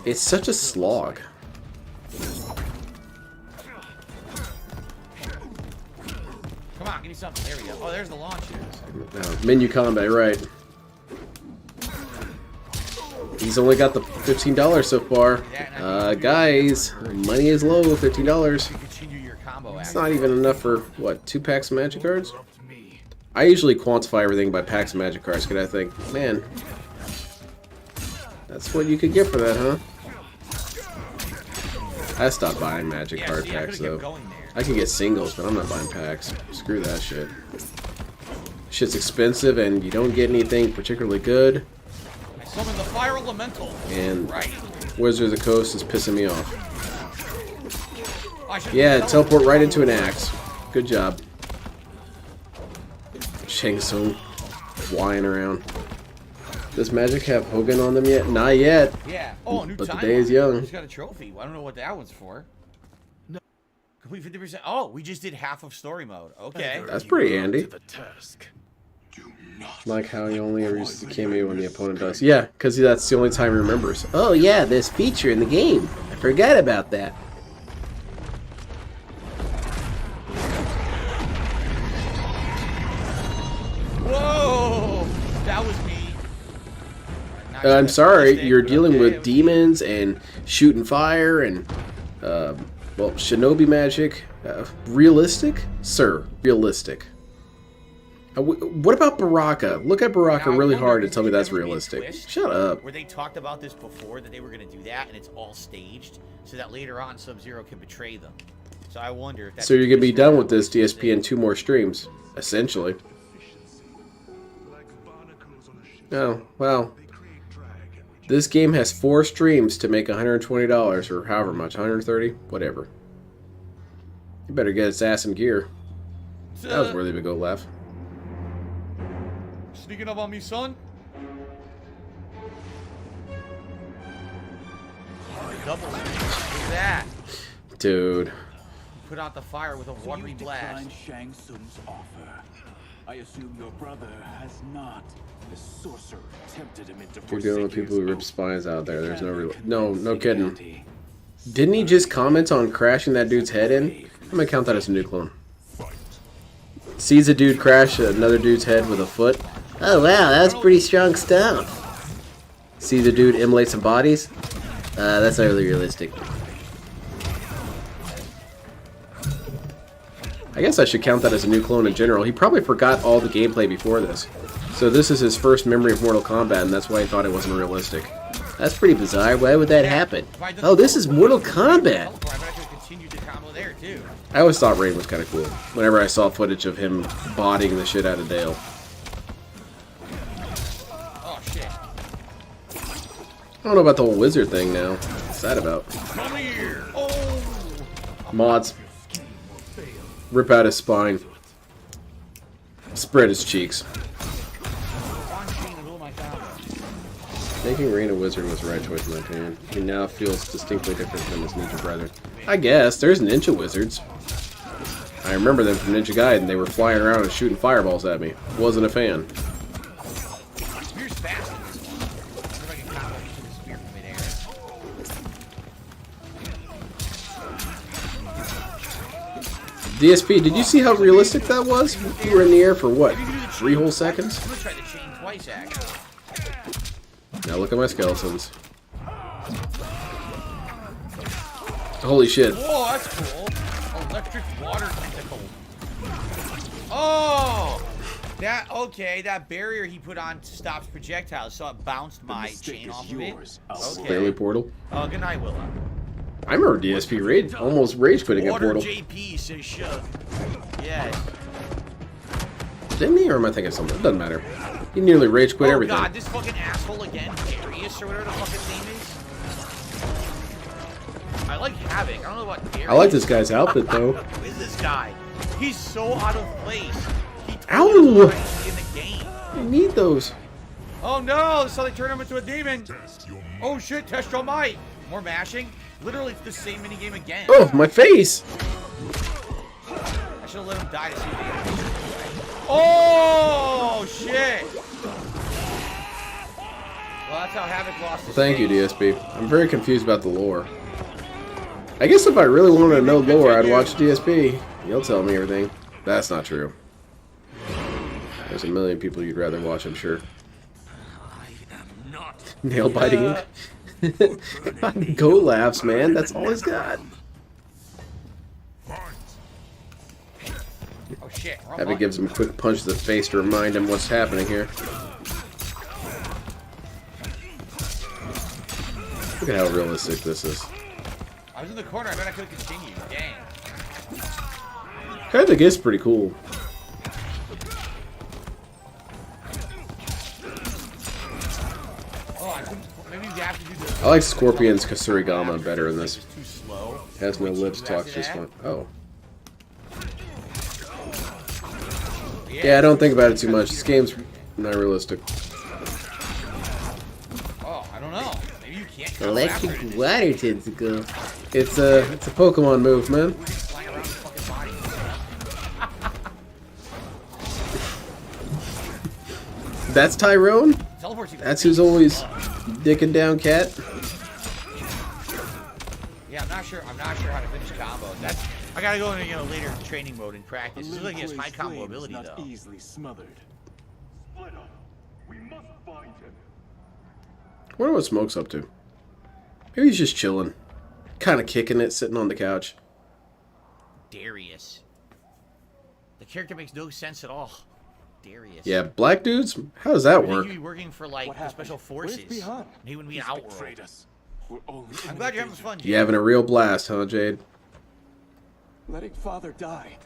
It's such a slog. Come on, give me something. There we go. Oh, there's the launches. Menu combat, right. He's only got the $15 so far. Guys, money is low, $15. It's not even enough for, what, 2 packs of magic cards? I usually quantify everything by packs of magic cards, because I think, man, that's what you could get for that, huh? I stopped buying magic card packs, though. I can get singles, but I'm not buying packs. Screw that shit. Shit's expensive, and you don't get anything particularly good. Summon the Fire Elemental. And Wizard of the Coast is pissing me off. Yeah, teleport right into an axe. Good job. Shang Tsung flying around. Does Magic have Hogan on them yet? Not yet. Yeah. Oh, new but time. The day is young. He's got a trophy. I don't know what that one's for. No. Complete 50%. Oh, we just did half of story mode. Okay. That's pretty handy. Like how he only ever uses the cameo when the opponent does. Yeah, because that's the only time he remembers. Oh yeah, this feature in the game. I forgot about that. Whoa! That was me. I'm sorry, you're dealing with demons and shooting fire and, well, shinobi magic. Realistic? Sir, realistic. What about Baraka? Look at Baraka really hard and tell me that's realistic. Shut up. Where they talked about this before, that they were going to do that, and it's all staged, so that later on Sub-Zero can betray them. So I wonder if that's... So you're going to be done with this DSP in 2 more streams, essentially. Oh, well. This game has 4 streams to make $120, or however much, $130? Whatever. You better get its ass in gear. That was worthy of a go laugh. Sneaking up on me, son? Double. Look at that. Dude. Put out the fire with a watery blast. Shang Tsung's offer. I assume your brother has not. The sorcerer tempted him into You're dealing with people who rip spines out there. There's no kidding. Didn't he just comment on crashing that dude's head in? I'm gonna count that as a new clone. Sees a dude crash another dude's head with a foot. Oh wow, that's pretty strong stuff. See the dude immolate some bodies? That's not really realistic. I guess I should count that as a new clone in general. He probably forgot all the gameplay before this. So this is his first memory of Mortal Kombat, and that's why he thought it wasn't realistic. That's pretty bizarre. Why would that happen? Oh, this is Mortal Kombat! I always thought Rain was kind of cool. Whenever I saw footage of him bodying the shit out of Dale. Oh, shit. I don't know about the whole wizard thing now. What's that about? Come here. Oh. Mods. Rip out his spine. Spread his cheeks. Making Rain a wizard was the right choice in my opinion. He now feels distinctly different from his ninja brother. I guess. There's ninja wizards. I remember them from Ninja Gaiden. They were flying around and shooting fireballs at me. Wasn't a fan. Spear's fast in this one. I wonder if I can combo into the spear from midair. DSP, did you see how realistic that was? You were in the air for what? 3 whole seconds? I'm gonna try the chain twice, actually. Now look at my skeletons. Holy shit. Whoa, that's cool. Electric water tentacle. Oh! Okay, that barrier he put on stops projectiles, so it bounced my chain off of it. Okay. Stanley Portal. Oh, good night, Willow. I remember DSP almost rage quitting at Water Portal. JP says shove. Yes. Didn't he, or am I thinking something? It doesn't matter. He nearly rage quit everything. Oh god, this fucking asshole again, Darius or whatever the fuck his name is. I like Havoc. I don't know what Darius. I like this guy's outfit though. Who is this guy? He's so out of place. He Ow! totally is in the game. You need those. Oh no, so they turn him into a demon. Oh shit, test your might. More mashing. Literally the same minigame again. Oh, my face! I should have let him die to see if he had a Oh shit! Well, that's how Havoc lost his Thank you, face. DSP. I'm very confused about the lore. I guess if I really wanted to know lore, I'd watch DSP. He'll tell me everything. That's not true. There's a million people you'd rather watch, I'm sure. Nail biting. Go laughs, man. That's all he's got. Oh shit. Havoc gives him a quick punch to the face to remind him what's happening here. Look at how realistic this is. I was in the corner. I bet I could have continued. Dang. Havoc is pretty cool. Oh, I couldn't. Maybe you have to do this. I like Scorpion's Kasurigama better in this. Too slow. Has no lips, talks just fine. Oh. Yeah, I don't think about it too much. This game's not realistic. Oh, I don't know. Maybe you can't. Electric water tentacle. It's a Pokemon move, man. That's Tyrone? That's who's always dicking down cat? Yeah, I'm not sure how to finish combos. That's I gotta go into later training mode and practice. This is like he has high combo ability though. Easily smothered. Split up. We must find him. I wonder what Smoke's up to. Maybe he's just chilling. Kind of kicking it, sitting on the couch. Darius. The character makes no sense at all. Darius. Yeah, black dudes? How does that work? He'd be working for like the special forces. He wouldn't be an outworld. I'm glad you're having fun, Jade. You having a real blast, huh, Jade? Letting father die.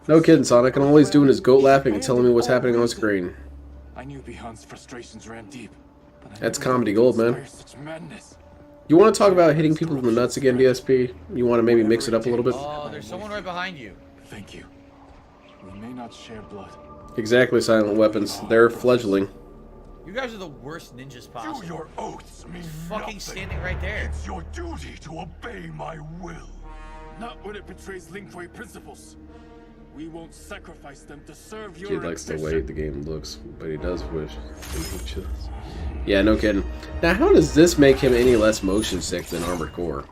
No kidding, Sonic. And all he's doing is goat laughing and telling me what's happening on screen. I knew Bihan's frustrations ran deep. That's comedy gold, man. Such madness. You want to talk about hitting people in the nuts again, DSP? You want to maybe mix it up a little bit? Oh, there's someone right behind you. Thank you. We may not share blood. Exactly, silent weapons. They're fledgling. You guys are the worst ninjas possible. Do your oaths mean fucking nothing. standing right there. It's your duty to obey my will. Not when it betrays Lin Kuei principles. We won't sacrifice them to serve your Kid likes the way ambition. the game looks, but he does wish. Yeah, no kidding. Now, how does this make him any less motion sick than Armored Core?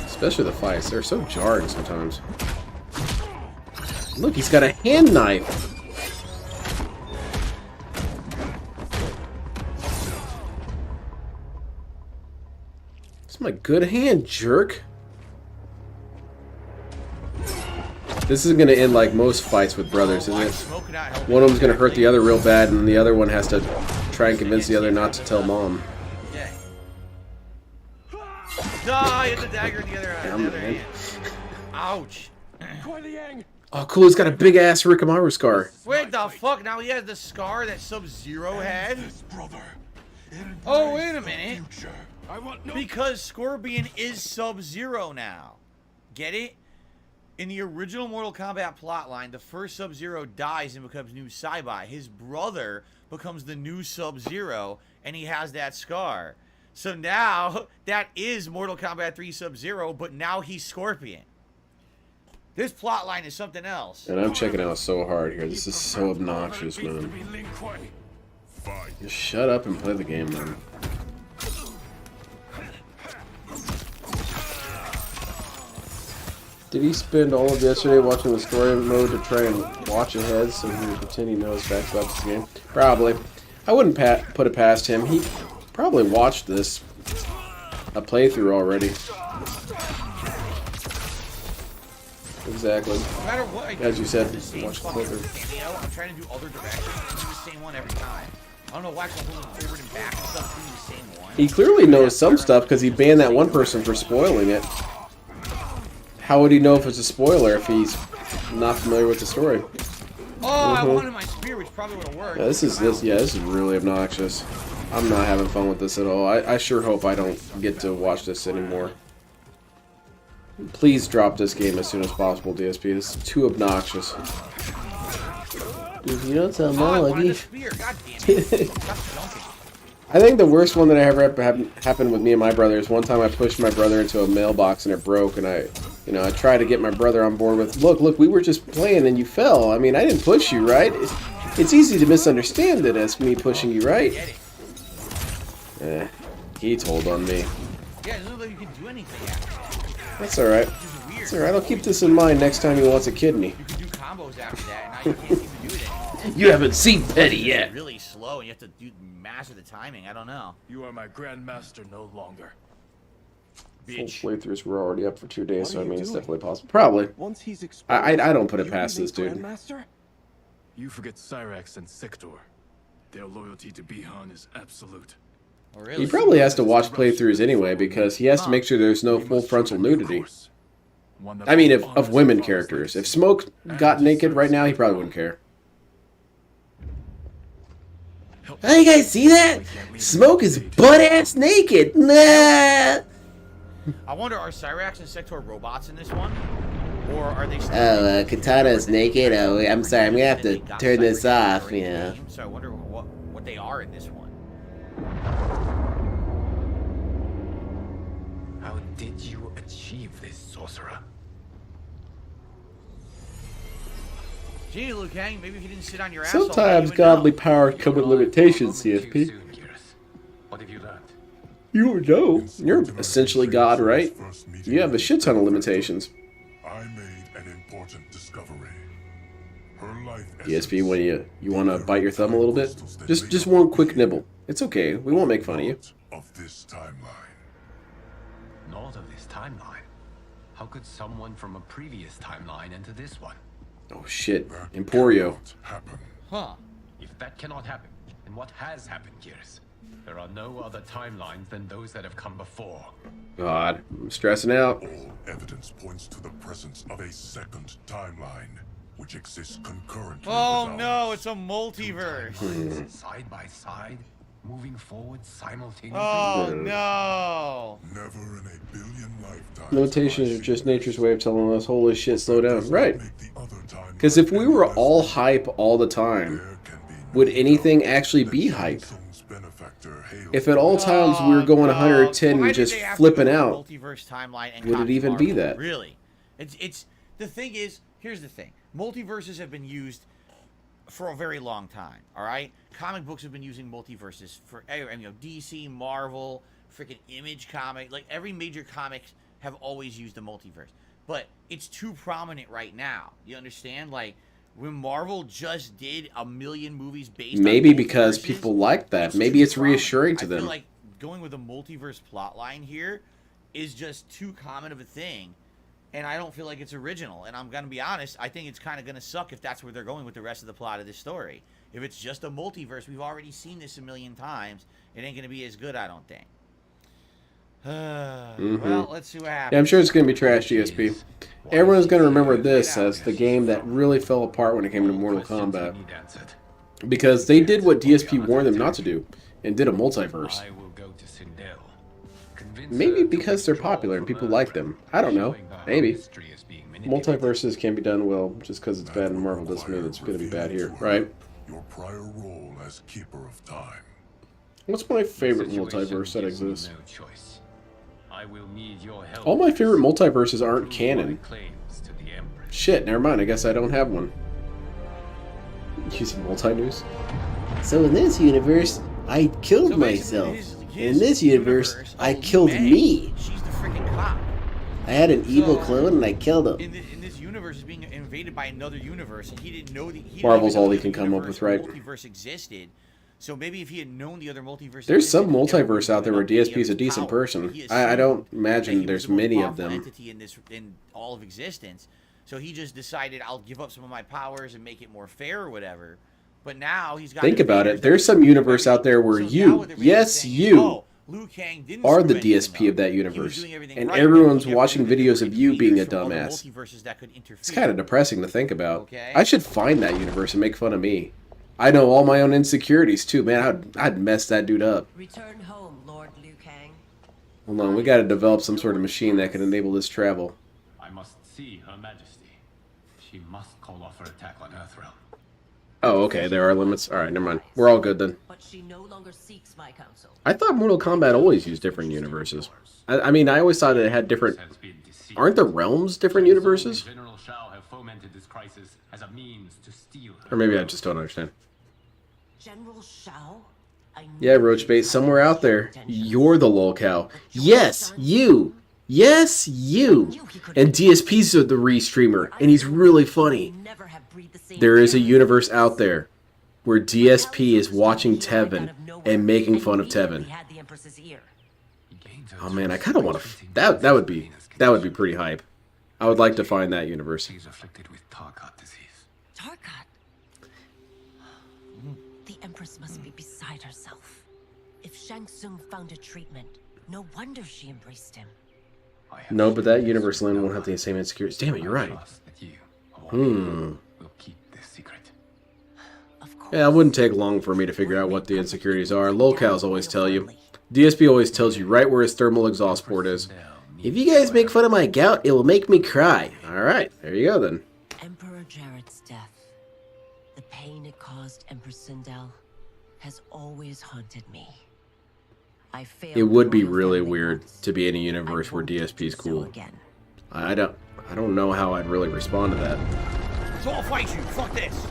Especially the fights. They're so jarring sometimes. Look, he's got a hand knife. It's my good hand, jerk. This isn't going to end like most fights with brothers, is it? One of them's going to hurt the other real bad, and the other one has to try and convince the other not to tell mom. Yeah. Die at the dagger in the other hand. Ouch. Oh, cool, he's got a big-ass Rikamaru scar. Wait, the fuck? Now he has the scar that Sub-Zero had? Oh, wait a minute. Because Scorpion is Sub-Zero now. Get it? In the original Mortal Kombat plotline, the first Sub-Zero dies and becomes new Saibai. His brother becomes the new Sub-Zero, and he has that scar. So now, that is Mortal Kombat 3 Sub-Zero, but now he's Scorpion. This plotline is something else. And I'm checking out so hard here. This is so obnoxious, man. Just shut up and play the game, man. Did he spend all of yesterday watching the story mode to try and watch ahead so he would continue to know his facts about this game? Probably. I wouldn't put it past him. He probably watched this a playthrough already. Exactly. No matter what I do, as you said, watch the playthrough. I'm trying to do other directions and do the same one every time. I don't know why I'm holding forward and back and stuff doing the same one. He clearly knows some stuff because he banned that one person for spoiling it. How would he know if it's a spoiler if he's not familiar with the story? Oh, I wanted my spear, which probably would have worked. Yeah, this is really obnoxious. I'm not having fun with this at all. I sure hope I don't get to watch this anymore. Please drop this game as soon as possible, DSP. This is too obnoxious. You don't sound lucky. I think the worst one that ever happened with me and my brother is one time I pushed my brother into a mailbox and it broke, and I tried to get my brother on board with, look, we were just playing and you fell. I mean, I didn't push you, right? It's easy to misunderstand it as me pushing you, right? He told on me. Yeah, it doesn't look like you can do anything after. That's alright. It's alright, I'll keep this in mind next time he wants a kidney. You can do combos after that, and now you can't even do it anymore. You haven't seen Petty yet. Really slow, and you have to master the timing. I don't know. You are my grandmaster no longer. Full playthroughs were already up for 2 days, so I mean it's definitely possible. Probably. Once he's I don't put it past this dude. You forget Cyrax and Sector. Their loyalty to Bihan is absolute. Oh, really? He probably has to watch playthroughs anyway because he has to make sure there's no full frontal nudity. I mean, of women characters. If Smoke got naked right now, he probably wouldn't care. Oh, you guys see that? Smoke is butt-ass naked. Nah. I wonder, are Cyrax and Sector robots in this one? Or are they still... Oh, Katana's naked? Oh, I'm sorry, I'm gonna have to turn this off, you know. So I wonder what they are in this one. How did you achieve this, sorcerer? Gee, Liu Kang, maybe if you didn't sit on your ass Sometimes godly power come with limitations, CSP. What have you learned? You don't know. You're essentially God, right? You have a shit ton of limitations. I made an important discovery. Her life DSP, when you want to bite your thumb a little bit, just one quick nibble. It's okay. We won't make fun of you. Of this timeline. Not of this timeline. How could someone from a previous timeline enter this one? Oh shit, Emporio. Huh. If that cannot happen, then what has happened, Gears? There are no other timelines than those that have come before. God, I'm stressing out. All evidence points to the presence of a second timeline, which exists concurrently. Oh no, it's a multiverse. Side by side, moving forward simultaneously. Oh no. Never in a billion lifetimes. Limitations are just nature's way of telling us, holy shit, slow down. Right. Because if we were all hype all the time, would anything actually be hype? If at all times we were going 110 and just flipping out, would it even be that? Really? It's the thing is, here's the thing. Multiverses have been used for a very long time, all right? Comic books have been using multiverses for, DC, Marvel, freaking Image comic, like every major comics have always used the multiverse. But it's too prominent right now. You understand? Like, when Marvel just did 1 million movies based maybe on because people like that. Maybe it's reassuring to them. I feel like going with a multiverse plotline here is just too common of a thing, and I don't feel like it's original. And I'm gonna be honest, I think it's kind of gonna suck if that's where they're going with the rest of the plot of this story. If it's just a multiverse, we've already seen this 1 million times. It ain't gonna be as good, I don't think. Well, let's see what happens. Yeah, I'm sure it's going to be trash, GSP. Everyone's going to remember this as the game that really fell apart when it came to Mortal Kombat. Because they did what DSP warned them not to do, and did a multiverse. Maybe because they're popular and people like them. I don't know. Maybe. Multiverses can be done well. Just because it's bad in Marvel doesn't mean it's going to be bad here, right? Your prior role as Keeper of Time. What's my favorite multiverse that exists? No choice. I will need your help. All my favorite multiverses aren't canon. Claims to the Empress. Shit, never mind. I guess I don't have one. Using multi-news. So in this universe, I killed myself. In this universe, I killed me. She's the freaking cop. I had an evil clone and I killed him. In this universe is being invaded by another universe, and he didn't know Marvel's all he can come up with, right? Multiverse existed. So maybe if he had known the other multiverse, There's some multiverse out there where DSP is a decent person. I don't imagine there's many of them. Entity in all of existence. So he just decided, I'll give up some of my powers and make it more fair or whatever. But now he's got. Think about it. There's some universe out there where you, yes, you, are the DSP of that universe, and everyone's watching videos of you being a dumbass. It's kind of depressing to think about. I should find that universe and make fun of me. I know all my own insecurities too, man. I'd mess that dude up. Return home, Lord Liu Kang. Hold on, we got to develop some sort of machine that can enable this travel. I must see Her Majesty. She must call off her attack on Earthrealm. Oh, okay. There are limits. All right, never mind. We're all good then. But she no longer seeks my counsel. I thought Mortal Kombat always used different universes. I mean, I always thought it had different. Aren't the realms different universes? General Shao have fomented this crisis as a means to steal her. Or maybe I just don't understand. General Shao? Yeah, Roachbait, somewhere out there, you're the lolcow. Yes, you. Yes, you. And DSP's the Restreamer, and he's really funny. There is a universe out there where DSP is watching Tevin and making fun of Tevin. Oh man, I kind of want to. That would be pretty hype. I would like to find that universe. He's afflicted with Tarkat disease. Tarkat? The Empress must be beside herself. If Shang Tsung found a treatment, no wonder she embraced him. No, but that universe land won't have the same insecurities. Damn it, you're right. Yeah, it wouldn't take long for me to figure out what the insecurities are. Lolcows always tell you. DSP always tells you right where his thermal exhaust port is. If you guys make fun of my gout, it will make me cry. Alright, there you go then. Emperor Jarrett's death, the pain it caused Empress Sindel, has always haunted me. It would be really weird to be in a universe where DSP is cool. I don't know how I'd really respond to that. So I'll fight you. Fuck this.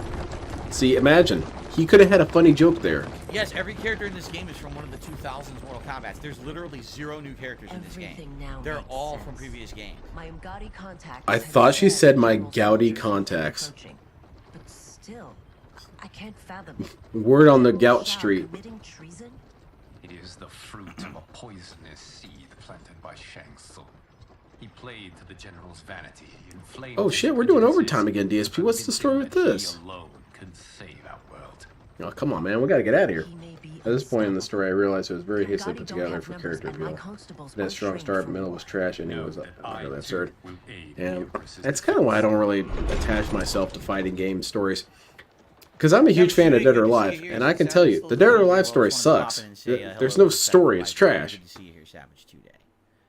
See, imagine. He could have had a funny joke there. Yes, every character in this game is from one of the 2000s Mortal Kombat. There's literally 0 new characters in this game. They're all from previous games. I thought she said my gouty contacts. But still, I can't fathom. Word on the gout street. It is the fruit of a poisonous seed planted by Shang Tsung. He played to the general's vanity. Oh shit, we're doing overtime again, DSP. What's the story with this? Oh, come on, man. We gotta get out of here. At this point in the story, I realized it was very hastily put together for character appeal. That strong start middle was trash, and it was really absurd. And that's kind of why I don't really attach myself to fighting game stories. Because I'm a huge fan of Dead or Alive, and I can tell you, the Dead or Alive story sucks. There's no story, it's trash.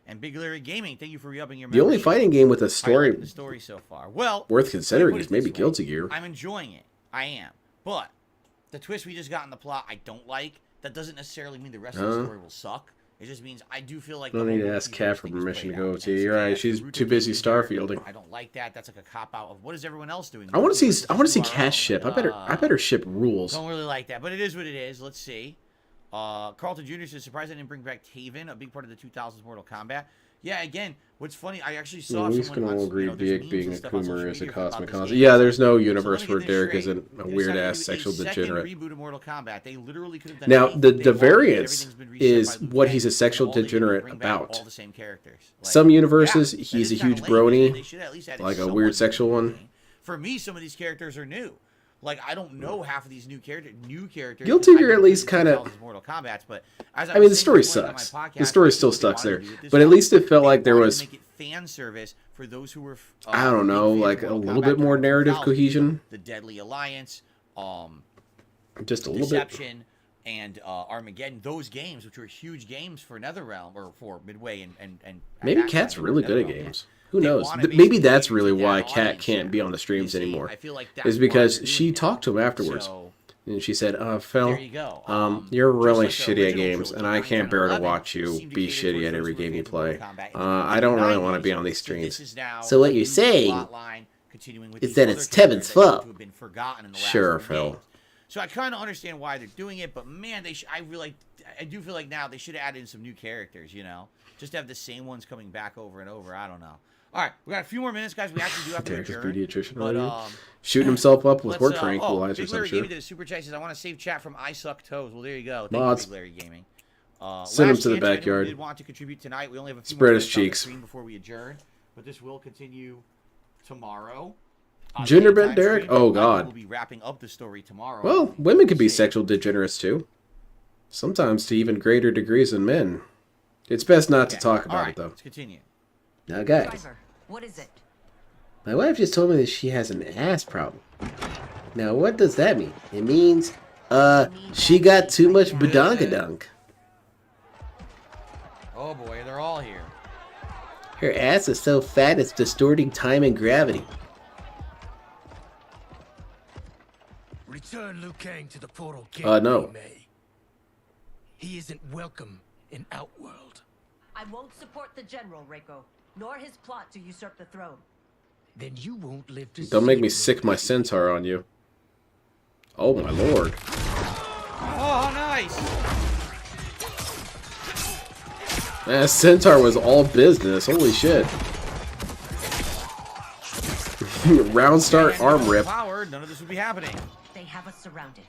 And Big Larry Gaming, thank you for re-upping your The only fighting game with a story so far. Well, worth considering is maybe Guilty Gear. I'm enjoying it. I am. But the twist we just got in the plot, I don't like. That doesn't necessarily mean the rest of the story will suck. It just means I do feel like... No need to ask Kat for permission to go to. You're right, she's too busy starfielding. I don't like that. That's like a cop-out of what is everyone else doing? I want to see Kat's ship. I better ship rules. Don't really like that, but it is what it is. Let's see. Carlton Jr. says, surprised I didn't bring back Taven, a big part of the 2000s Mortal Kombat. Yeah, again, what's funny, I actually saw we can all agree Vic being a Coomer is a cosmic concept. Yeah, there's no universe where Derek isn't a weird-ass sexual degenerate. Reboot of Mortal Kombat. They literally could have done now, the variance is what he's a sexual degenerate about. All the same characters. Like, some universes, he's a huge brony, like a weird sexual one. For me, some of these characters are new. Like, I don't know half of these new characters. Guilty Gear at least kind of... but I mean, the story sucks. The story still sucks there. But at least it felt like there was... Make it fan service for those who were... I don't know, like a little bit more narrative cohesion. The Deadly Alliance, just a little bit. Deception, and Armageddon. Those games, which were huge games for NetherRealm, or for Midway and maybe Kat's really good at games. Who knows? Maybe that's really why Kat can't be on the streams anymore. I feel like that's is because she talked to him afterwards. And she said, Phil, there you go. you're really just like the shitty at original games, trilogy, and I can't bear to 9/11 watch you seemed to be cater shitty towards at every those who game you were fans play. of Mortal Kombat. I don't really want to be on these So this streams. is now So what a you're new saying plotline, continuing with is these that other it's characters Tevin's that seem fault. to have been forgotten in the last Sure, few Phil. games. So I kind of understand why they're doing it, but man, I do feel like now they should have added in some new characters, you know? Just to have the same ones coming back over and over. I don't know. All right, we got a few more minutes, guys. We actually do have to Derek is adjourn. pediatrician But, already. Shooting himself up with let's, word Big tranquilizers, Larry I'm sure. Gaming did a super chat. Says, I want to save chat from I Suck Toes. Well, there you go. Thank Mods. you, Big Larry Gaming. Send him last to the chance, anyone backyard. who did want to contribute tonight. We only have a few Spread more his minutes on the cheeks. screen before we adjourn, but this will continue tomorrow. Gender Daytime bent Derek? stream. Oh, We'll God. be wrapping up the story tomorrow. Well, women could be sexual degenerates, too. Sometimes to even greater degrees than men. It's best not to talk about it, though. Let's continue. Now, guys. Driver, what is it? My wife just told me that she has an ass problem. Now, what does that mean? It means, she got too much badonkadunk. Oh boy, they're all here. Her ass is so fat it's distorting time and gravity. Return Liu Kang to the portal gate. No. May. He isn't welcome in Outworld. I won't support the General, Reiko, nor his plot to usurp the throne. Then you won't live to Don't make see me it. sick my centaur on you. Oh my lord. Oh, nice. That centaur was all business. Holy shit. Round start, arm rip. Power, none of this would be happening. They have us surrounded.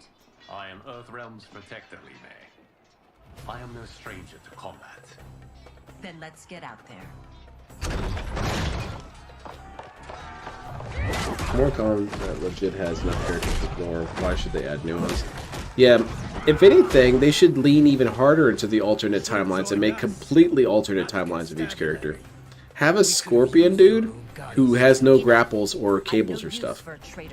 I am Earthrealm's protector, Li Mei. I am no stranger to combat. Then let's get out there. Morcon legit has enough characters with lore. Why should they add new ones? Yeah, if anything, they should lean even harder into the alternate timelines and make completely alternate timelines of each character. Have a Scorpion dude who has no grapples or cables or stuff.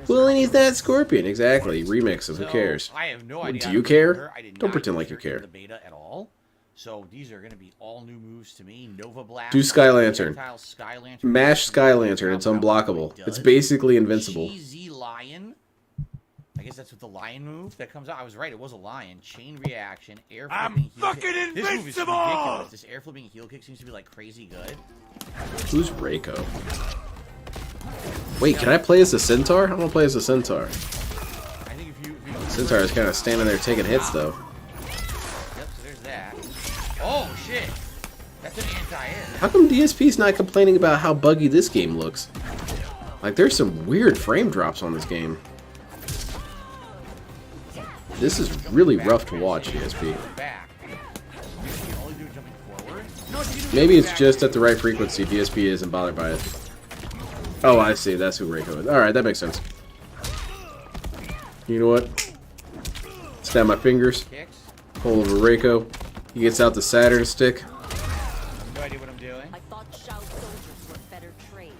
Well, and he's not Scorpion, exactly. Remix of who cares? I have no idea. Do you care? Don't pretend like you care. The beta at all. So these are going to be all new moves to me. Nova Blast. Do Sky Lantern. Sky Lantern. Mash Sky Lantern. It's unblockable. It's basically invincible. GZ Lion. I guess that's what the lion move that comes out. I was right. It was a lion. Chain reaction. Air flipping heel kick. This move is ridiculous. This air flipping heel kick seems to be like crazy good. Who's Reiko? Wait, can I play as the centaur? I want to play as the centaur. I think if you Centaur is kind of standing there taking hits though. Yep. So there's that. Oh shit. That's an anti-air. How come DSP's not complaining about how buggy this game looks? Like, there's some weird frame drops on this game. This is really rough to watch, DSP. Maybe it's just at the right frequency. DSP isn't bothered by it. Oh, I see. That's who Reiko is. Alright, that makes sense. You know what? Snap my fingers. Pull over Reiko. He gets out the Saturn stick. No idea what I'm doing. I thought Shao soldiers were better trained.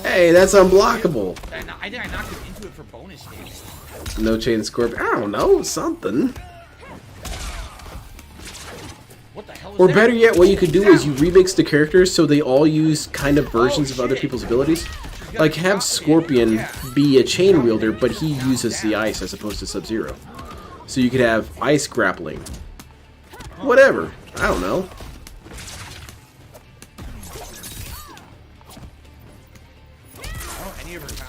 Hey, that's unblockable. I think I knocked him into it for bonus hits. No chain scorpion. I don't know. Something. What the hell is Or that? better yet, what you could do is you remix the characters so they all use kind of versions of other people's abilities. Like have Scorpion be a chain wielder, but he uses the ice as opposed to Sub-Zero. So you could have ice grappling. Whatever. I don't know.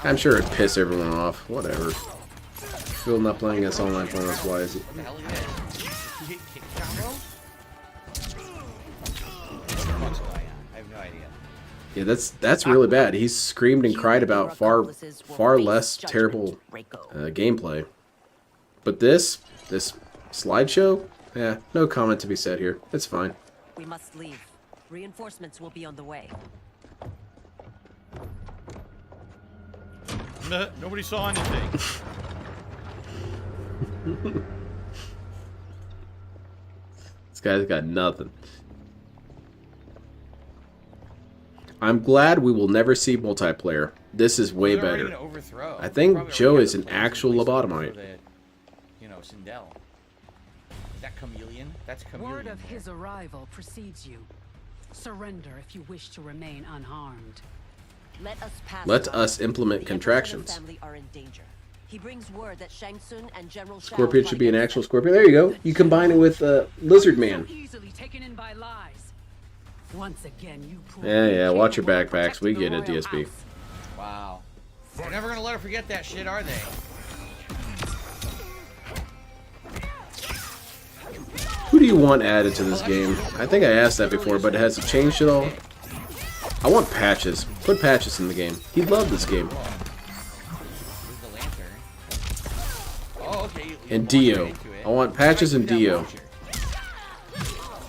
I'm sure it'd piss everyone off. Whatever. Phil not playing us online for us. Why is it? What the hell is that? Did you hit kick combo? I have no idea. Yeah, that's really bad. He's screamed and cried about far less terrible gameplay. But this slideshow, yeah, no comment to be said here. It's fine. We must leave. Reinforcements will be on the way. Nobody saw anything. This guy's got nothing. I'm glad we will never see multiplayer. This is way better. I think Joe is an actual lobotomite. You know, Sindel. Is that Chameleon? That's Chameleon. Word of his arrival precedes you. Surrender if you wish to remain unharmed. Let us implement contractions. Family are in danger. He brings word that Shang Tsung and General Scorpion should be an actual Scorpion. There you go. You combine it with Lizard Man. Easily taken in by lies. Once again, you Yeah, watch your backpacks. We get it, DSP. Wow. They're never gonna let her forget that shit, are they? Who do you want added to this game? I think I asked that before, but has it changed at all? I want Patches. Put Patches in the game. He'd love this game. And Dio. I want Patches and Dio.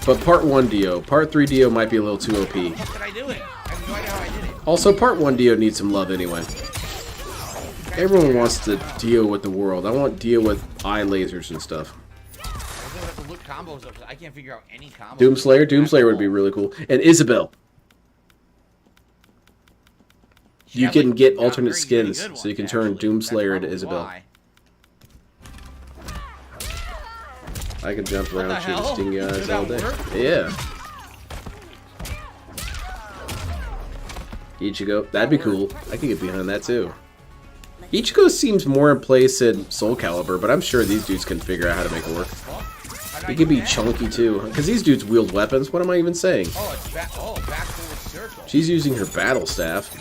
But Part 1 Dio. Part 3 Dio might be a little too OP. Also, Part 1 Dio needs some love anyway. Everyone wants to deal with the world. I want Dio with eye lasers and stuff. I can't figure out any combos. Doomslayer? Doomslayer would be really cool. And Isabel. You can get alternate skins, so you can turn Doomslayer into Isabel. I can jump around shooting stingy eyes all day. Yeah. Ichigo. That'd be cool. I could get behind that too. Ichigo seems more in place in Soul Calibur, but I'm sure these dudes can figure out how to make it work. He could be chunky too, because these dudes wield weapons. What am I even saying? She's using her battle staff.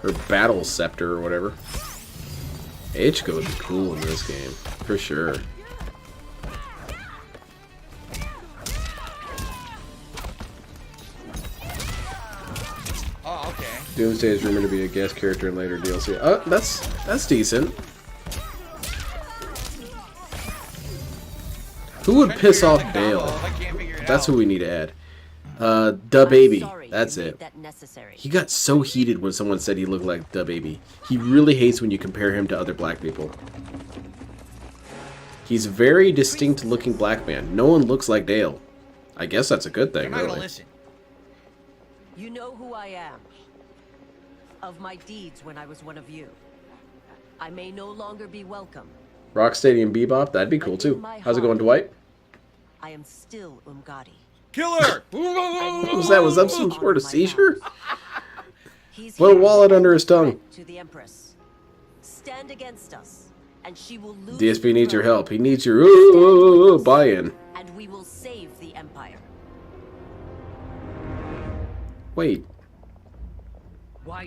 Her battle scepter or whatever. Ichigo would be cool in this game, for sure. Oh, okay. Doomsday is rumored to be a guest character in later DLC. Oh, that's decent. Who would piss off Bale? That's who we need to add. Da Baby. That's it. He got so heated when someone said he looked like Da Baby. He really hates when you compare him to other black people. He's a very distinct looking black man. No one looks like Dale. I guess that's a good thing, really. You know who I am. Of my deeds when I was one of you. I may no longer be welcome. Rocksteady and Bebop, that'd be cool too. How's it going, Dwight? I am still Umgadi. Killer! What was that? Was that some sort of seizure? Put a wallet under his tongue. To the Empress. Stand against us, and she will lose. DSP needs your help. He needs your buy-in. And we will save the Empire. Wait.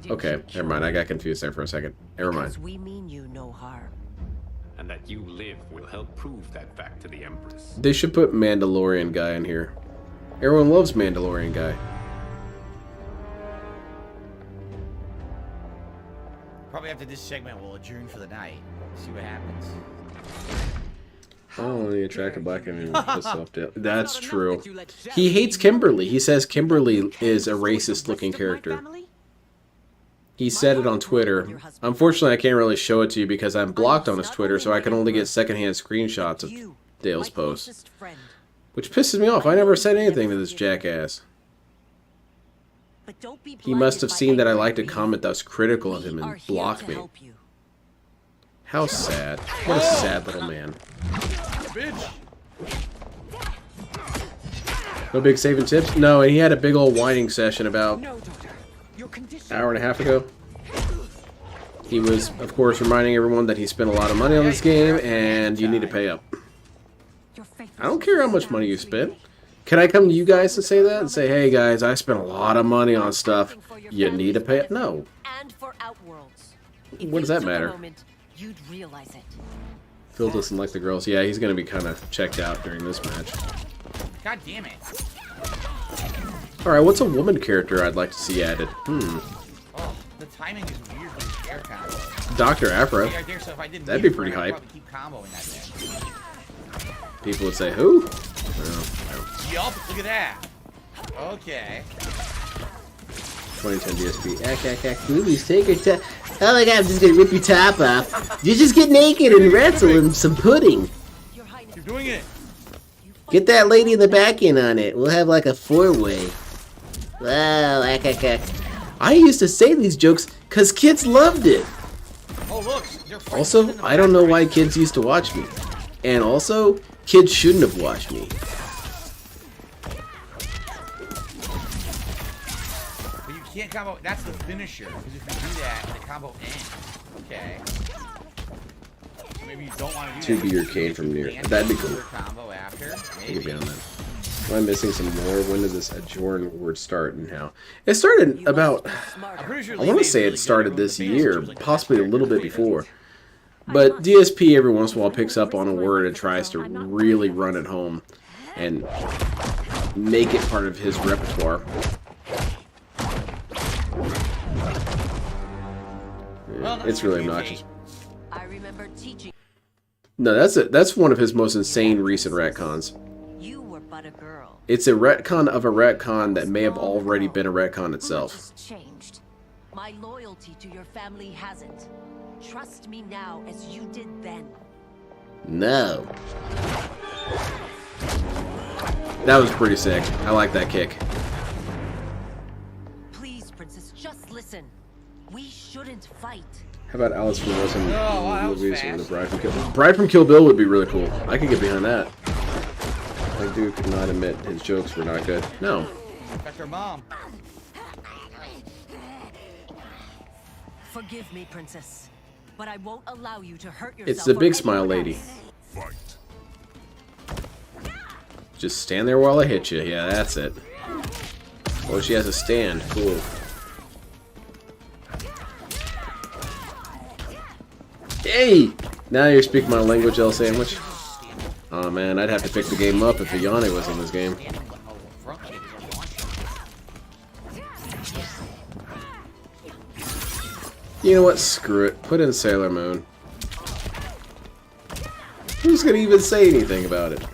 Okay, never mind. I got confused there for a second. Never mind. We mean you no harm. And that you live will help prove that fact to the Empress. They should put Mandalorian guy in here. Everyone loves Mandalorian guy. Probably after this segment, we'll adjourn for the night. See what happens. Oh, the attractive black man pissed off Dale. That's true. He hates Kimberly. He says Kimberly is a racist-looking character. He said it on Twitter. Unfortunately, I can't really show it to you because I'm blocked on his Twitter, so I can only get secondhand screenshots of Dale's posts. Which pisses me off. I never said anything to this jackass. He must have seen that I liked a comment that was critical of him and blocked me. How sad. What a sad little man. No big saving tips? No, and he had a big old whining session about an hour and a half ago. He was, of course, reminding everyone that he spent a lot of money on this game and you need to pay up. I don't care how much money you spent. Can I come to you guys and say that? And say, hey guys, I spent a lot of money on stuff. You need to pay it? No. What does that matter? You'd realize it. Phil doesn't like the girls. Yeah, he's going to be kind of checked out during this match. God damn it. Alright, what's a woman character I'd like to see added? Oh, the timing is weird with air combo. Dr. Afro. Yeah, so if I didn't That'd be pretty hype. keep comboing that there. People would say, who? No. Yup, look at that. Okay. 2010 DSP. Movies, take your time. Oh my god, I'm just gonna rip your top off. You just get naked and wrestle in some pudding. You're doing it. Get that lady in the back in on it. We'll have like a four-way. Wow, I used to say these jokes because kids loved it. Oh, look. Also, I don't know why kids used to watch me. And also, kids shouldn't have watched me. can't combo. That's the finisher. Because if you do that, the combo ends. Okay. So maybe you don't want to do that. 2B or Kane from near. That'd be cool. Combo after. I could be on that. Am I missing some more? When did this adjourn word start and how? It started about, I want to say it started this year, possibly a little bit before. But DSP every once in a while picks up on a word and tries to really run it home and make it part of his repertoire. Yeah, it's really obnoxious. I remember teaching. No, that's one of his most insane recent retcons. You were but a girl. It's a retcon of a retcon that may have already been a retcon itself. Changed. My loyalty to your family hasn't. Trust me now as you did then. No. That was pretty sick. I like that kick. Please, Princess, just listen. We shouldn't fight. How about Alice from Wilson movies or the Bride from Kill Bill? Bride from Kill Bill would be really cool. I could get behind that. Like, dude could not admit his jokes were not good. No. That's her mom. Forgive me, Princess, but I won't allow you to hurt yourself. It's the big smile lady. Just stand there while I hit you. Yeah, that's it. Oh, she has a stand. Cool. Hey! Now you're speaking my language, L Sandwich. Oh man, I'd have to pick the game up if Ayane was in this game. You know what? Screw it. Put in Sailor Moon. Who's gonna even say anything about it?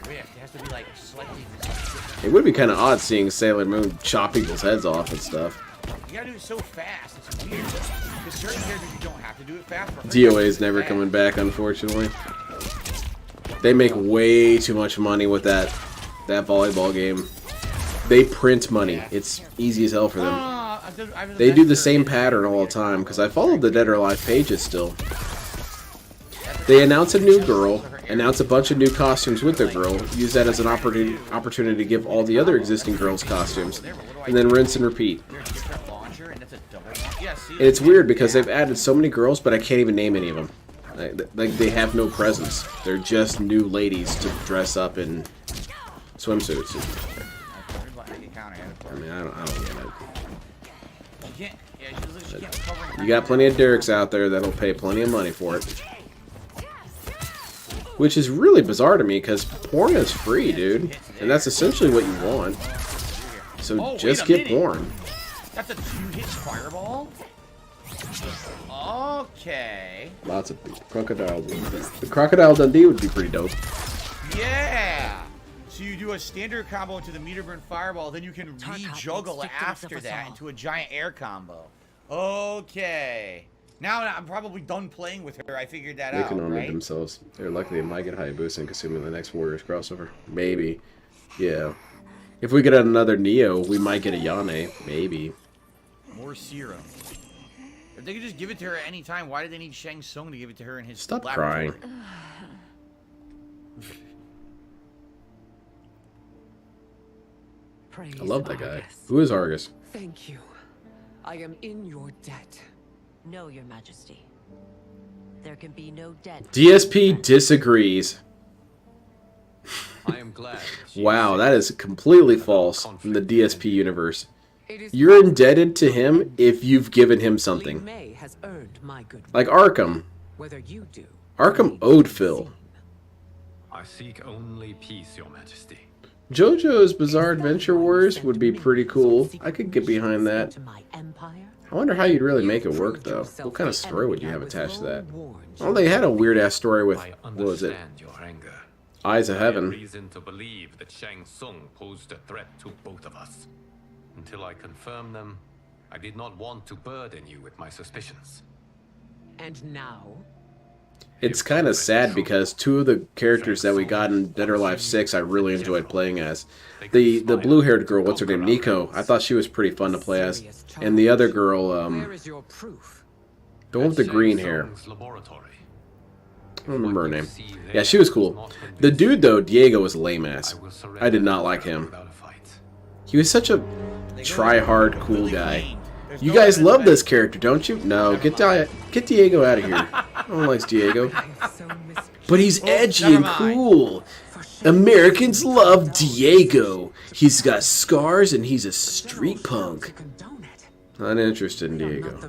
It would be kind of odd seeing Sailor Moon chop people's heads off and stuff. You gotta do it so fast. It's weird. Because certain characters you don't have to do it fast. DOA is never coming back, unfortunately. They make way too much money with that volleyball game. They print money. It's easy as hell for them. They do the same pattern all the time, because I follow the Dead or Alive pages still. They announce a new girl, announce a bunch of new costumes with their girl, use that as an opportunity to give all the other existing girls costumes, and then rinse and repeat. And it's weird because they've added so many girls, but I can't even name any of them. Like they have no presence. They're just new ladies to dress up in swimsuits. I mean, I don't get it. You got plenty of Derek's out there that'll pay plenty of money for it. Which is really bizarre to me, because porn is free, dude. And that's essentially what you want. So just get porn. That's a 2-hit fireball? Okay. Lots of crocodile. The Crocodile Dundee would be pretty dope. Yeah! So you do a standard combo into the meter burn fireball, then you can re-juggle after that into a giant air combo. Okay. Now I'm probably done playing with her. I figured that out, They can honor right? themselves. They're lucky they might get Hayabusa and Kasumi the next Warriors crossover. Maybe. Yeah. If we get another Neo, we might get a Yane. Maybe. More serum. If they could just give it to her at any time, why did they need Shang Tsung to give it to her in his Stop laboratory? crying. I love that guy. Who is Argus? Thank you. I am in your debt. No, Your Majesty. There can be no debt. DSP disagrees. I am glad. Wow, that is completely false from the DSP universe. You're indebted to him if you've given him something. May has earned my good. Like Arkham. Whether you do. Arkham owed Phil. I seek only peace, Your Majesty. JoJo's Bizarre Adventure Wars would be pretty cool. I could get behind that. I wonder how you'd really make it work, though. What kind of story would you have attached to that? Well, they had a weird-ass story with, what was it? Eyes of I have Heaven. reason to believe that Shang Tsung posed a threat to both of us. Until I confirmed them, I did not want to burden you with my suspicions. And now? It's kind of sad because two of the characters that we got in Dead or Alive 6 I really enjoyed playing as. The blue-haired girl, what's her name? Nico. I thought she was pretty fun to play as. And the other girl, Where is your proof? the one with the green hair. I don't remember her name. Yeah, she was cool. The dude, though, Diego, was lame ass. I did not like him. He was such a try-hard, cool guy. There's You no guys better love than- this character, don't you? No, get Diego out of here. No one likes Diego. But he's edgy never and mind. cool. Americans love Diego. He's got scars and he's a street punk. Not interested in Diego.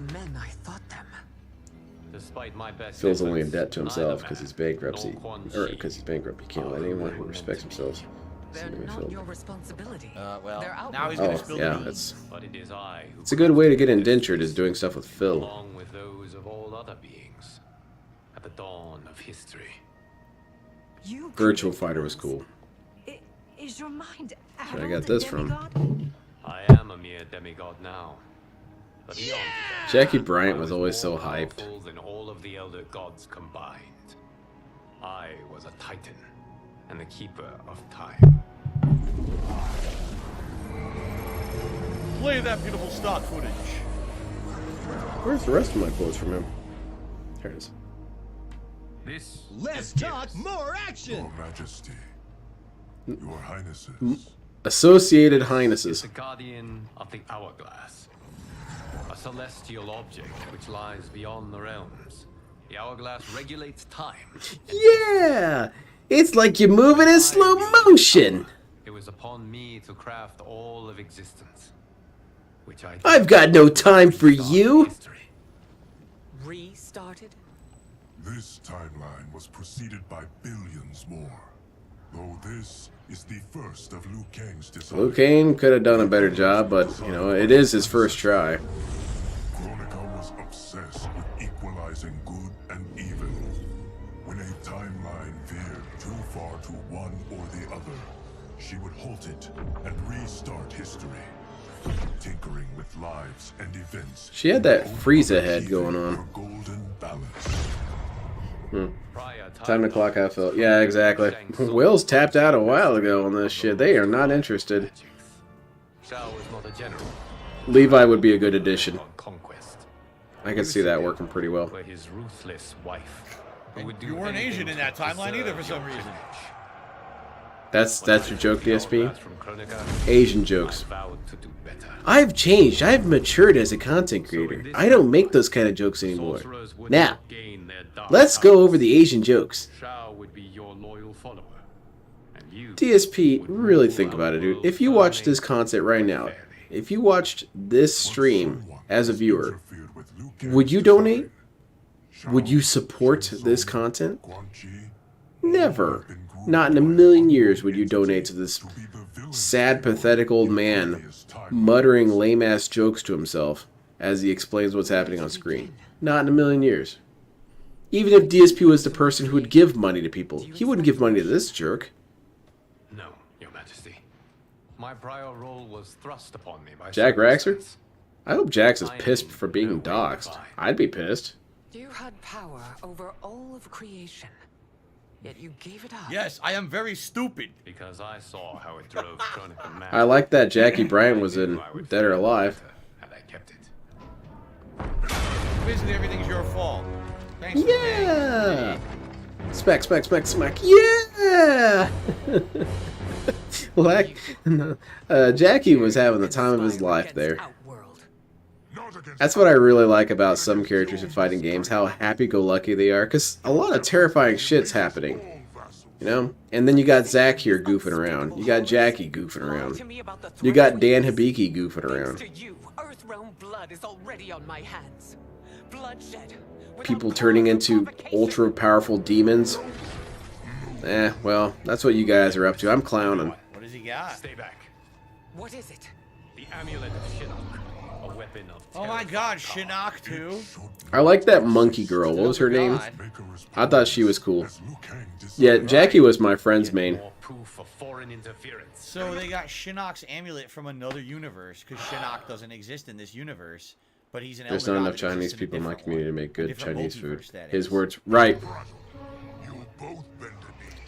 Despite my best Phil's only in efforts, debt to himself neither because he's man, bankruptcy. nor Quan Or Chi because he's bankrupt. He can't let anyone who respects themselves. They're not your responsibility. Well, They're now he's gonna Oh, spill yeah, the beans. that's... But it is I who It's a good way to get indentured is doing stuff with Phil. along with those of all other beings at the dawn of history. You Virtual Fighter was cool. Is your mind Where I got this from? I am a mere demigod now. But beyond that, Jackie Bryant I was always so more hyped. powerful than all of the elder gods combined. I was a titan and the keeper of time. Play that beautiful stock footage. Where's the rest of my quotes from him? There it is. This Let's talk more action. Your Majesty, Your Highnesses. Associated Highnesses. the guardian of the hourglass. A celestial object which lies beyond the realms. The hourglass regulates time. Yeah! It's like you're moving in slow motion. It was upon me to craft all of existence, which I did. I've got no time for you. Restarted? This timeline was preceded by billions more. Though this is the first of Liu Kang's design. Liu Kang could have done a better job, but, you know, it is his first try. Kronika was obsessed with equalizing good and evil. When a timeline veered too far to one or the other, she would halt it and restart history, tinkering with lives and events. She had that Frieza head going on. Golden balance. Time to clock out, Phil. Yeah, exactly. Will's tapped out a while ago on this shit. They are not interested. Shao was not a general. Levi would be a good addition. Conquest. I can see that working pretty well. Where his ruthless wife. Who would do You weren't anything Asian in to that timeline either for preserve some your reason. image. That's your joke, DSP? From Kronika, Asian jokes. I vowed to do better. I've changed. I've matured as a content creator. I don't make those kind of jokes anymore. Now, let's go over the Asian jokes. Shao would be your loyal follower. And you DSP, really think about it, dude. If you watch this content right now, if you watched this stream as a viewer, would you donate? Would you support this content? Never. Not in a million years would you donate to this sad, pathetic old man muttering lame-ass jokes to himself as he explains what's happening on screen. Not in a million years. Even if DSP was the person who would give money to people, he wouldn't give money to this jerk. No, Your Majesty. My prior role was thrust upon me by Jack Raxer? circumstance. I hope Jax is pissed for being doxxed. I'd be pissed. You had power over all of creation, yet you gave it up. Yes, I am very stupid. Because I saw how it drove Kronika mad. I like that Jackie Bryant was in Dead or Alive. And I kept it. Basically, everything's your fault. Thanks, Yeah! Smack, smack, smack, smack. Yeah! Like, Jackie was having the time of his life there. That's what I really like about some characters in fighting games, how happy-go-lucky they are, because a lot of terrifying shit's happening. You know? And then you got Zack here goofing around. You got Jackie goofing around. You got Dan Hibiki goofing around. To you, Earthrealm blood is already on my hands. Bloodshed. People turning into ultra-powerful demons. Well, that's what you guys are up to. I'm clowning. What does he got? Stay back. What is it? The amulet of Shinnok. A weapon of Oh my god, Shinnok too? I like that monkey girl. What was her name? I thought she was cool. Yeah, Jackie was my friend's main. proof of foreign interference. So they got Shinnok's amulet from another universe, because Shinnok doesn't exist in this universe. But he's an There's not elder enough god that Chinese exists in a people in my different community to one. make A good different Chinese food. multiverse, that His is. words, right.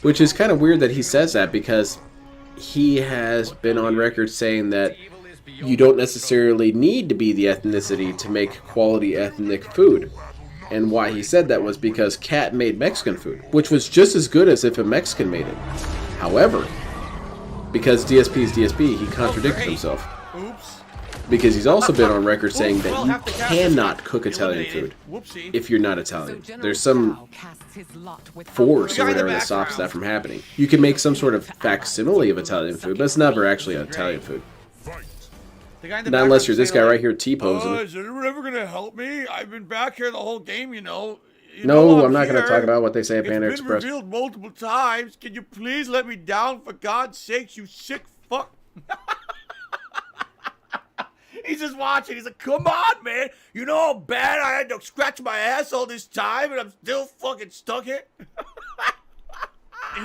Which is kind of weird that he says that, because he has been on record saying that you don't necessarily need to be the ethnicity to make quality ethnic food. And why he said that was because Cat made Mexican food, which was just as good as if a Mexican made it. However, because DSP is DSP, he contradicted himself. Oops. Because he's also been on record saying that you cannot cook Italian food if you're not Italian. There's some force or whatever that stops that from happening. You can make some sort of facsimile of Italian food, but it's never actually Italian food. Not unless you're this guy right here T-posing. Is anyone ever gonna help me? I've been back here the whole game, you know. No, I'm not going to talk about what they say at Panda Express. It's been revealed multiple times. Can you please let me down, for God's sakes, you sick fuck? He's just watching. He's like, come on, man. You know how bad I had to scratch my ass all this time, and I'm still fucking stuck here?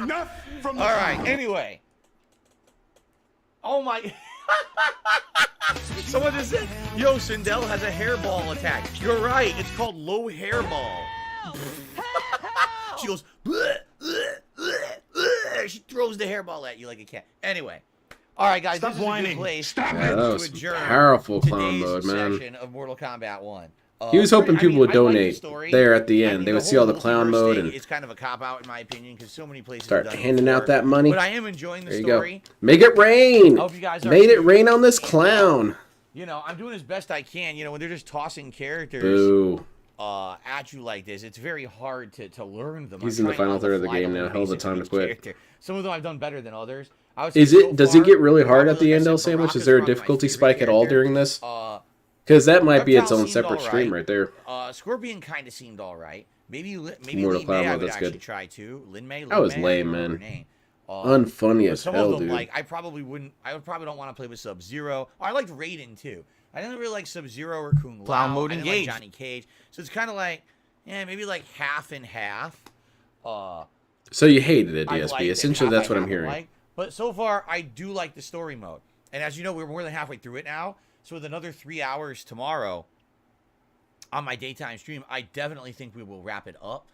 Enough from the All right, anyway. Oh, my... Someone just said, yo, Sindel has a hairball attack. You're right. It's called low hairball. She goes, bleh, bleh, bleh, bleh. She throws the hairball at you like a cat. Anyway. All right, guys. Stop this whining. Is a good place Yeah, that was to adjourn powerful clown mode, man. session of Mortal Kombat 1. He was hoping people would I like the donate story. there at the end. I mean, They would see all the clown multiverse mode thing, and it's kind of a cop-out in my opinion because so many places start have done it handing out before. that money. But I am enjoying the There you story. go. Make it rain. I hope you guys are Made it too. rain on this clown. You know, I'm doing as best I can. You know, when they're just tossing characters Boo. At you like this, it's very hard to learn them. He's I'm in the trying final on third of the fly game to now. learn Hell of a basics time of to quit. character. Some of them I've done better than others. I would Is say it? so Does far, it get really hard at the like I end, said, El Sandwich? Is Baraka's there a probably my difficulty favorite spike at all character. during this? Because that might be its Reptile own seemed separate all stream right. right there. Scorpion kind of seemed all right. Maybe Mortal Lin May I Kombat, would that's actually good. try too. Lin May. That was Lin May, I lame, don't remember man. her name. Unfunny But as some hell, of them, dude. like, I probably wouldn't. I would probably don't want to play with Sub-Zero. Oh, I liked Raiden too. I didn't really like Sub-Zero or Kung Lao. Clown mode I didn't engaged. like Johnny Cage. So it's kind of like, yeah, maybe like half and half. So you hated it, I DSP. liked it. Essentially, Half that's I what I'm haven't hearing. liked. But so far, I do like the story mode. And as you know, we're more than halfway through it now. So with another 3 hours tomorrow on my daytime stream, I definitely think we will wrap it up.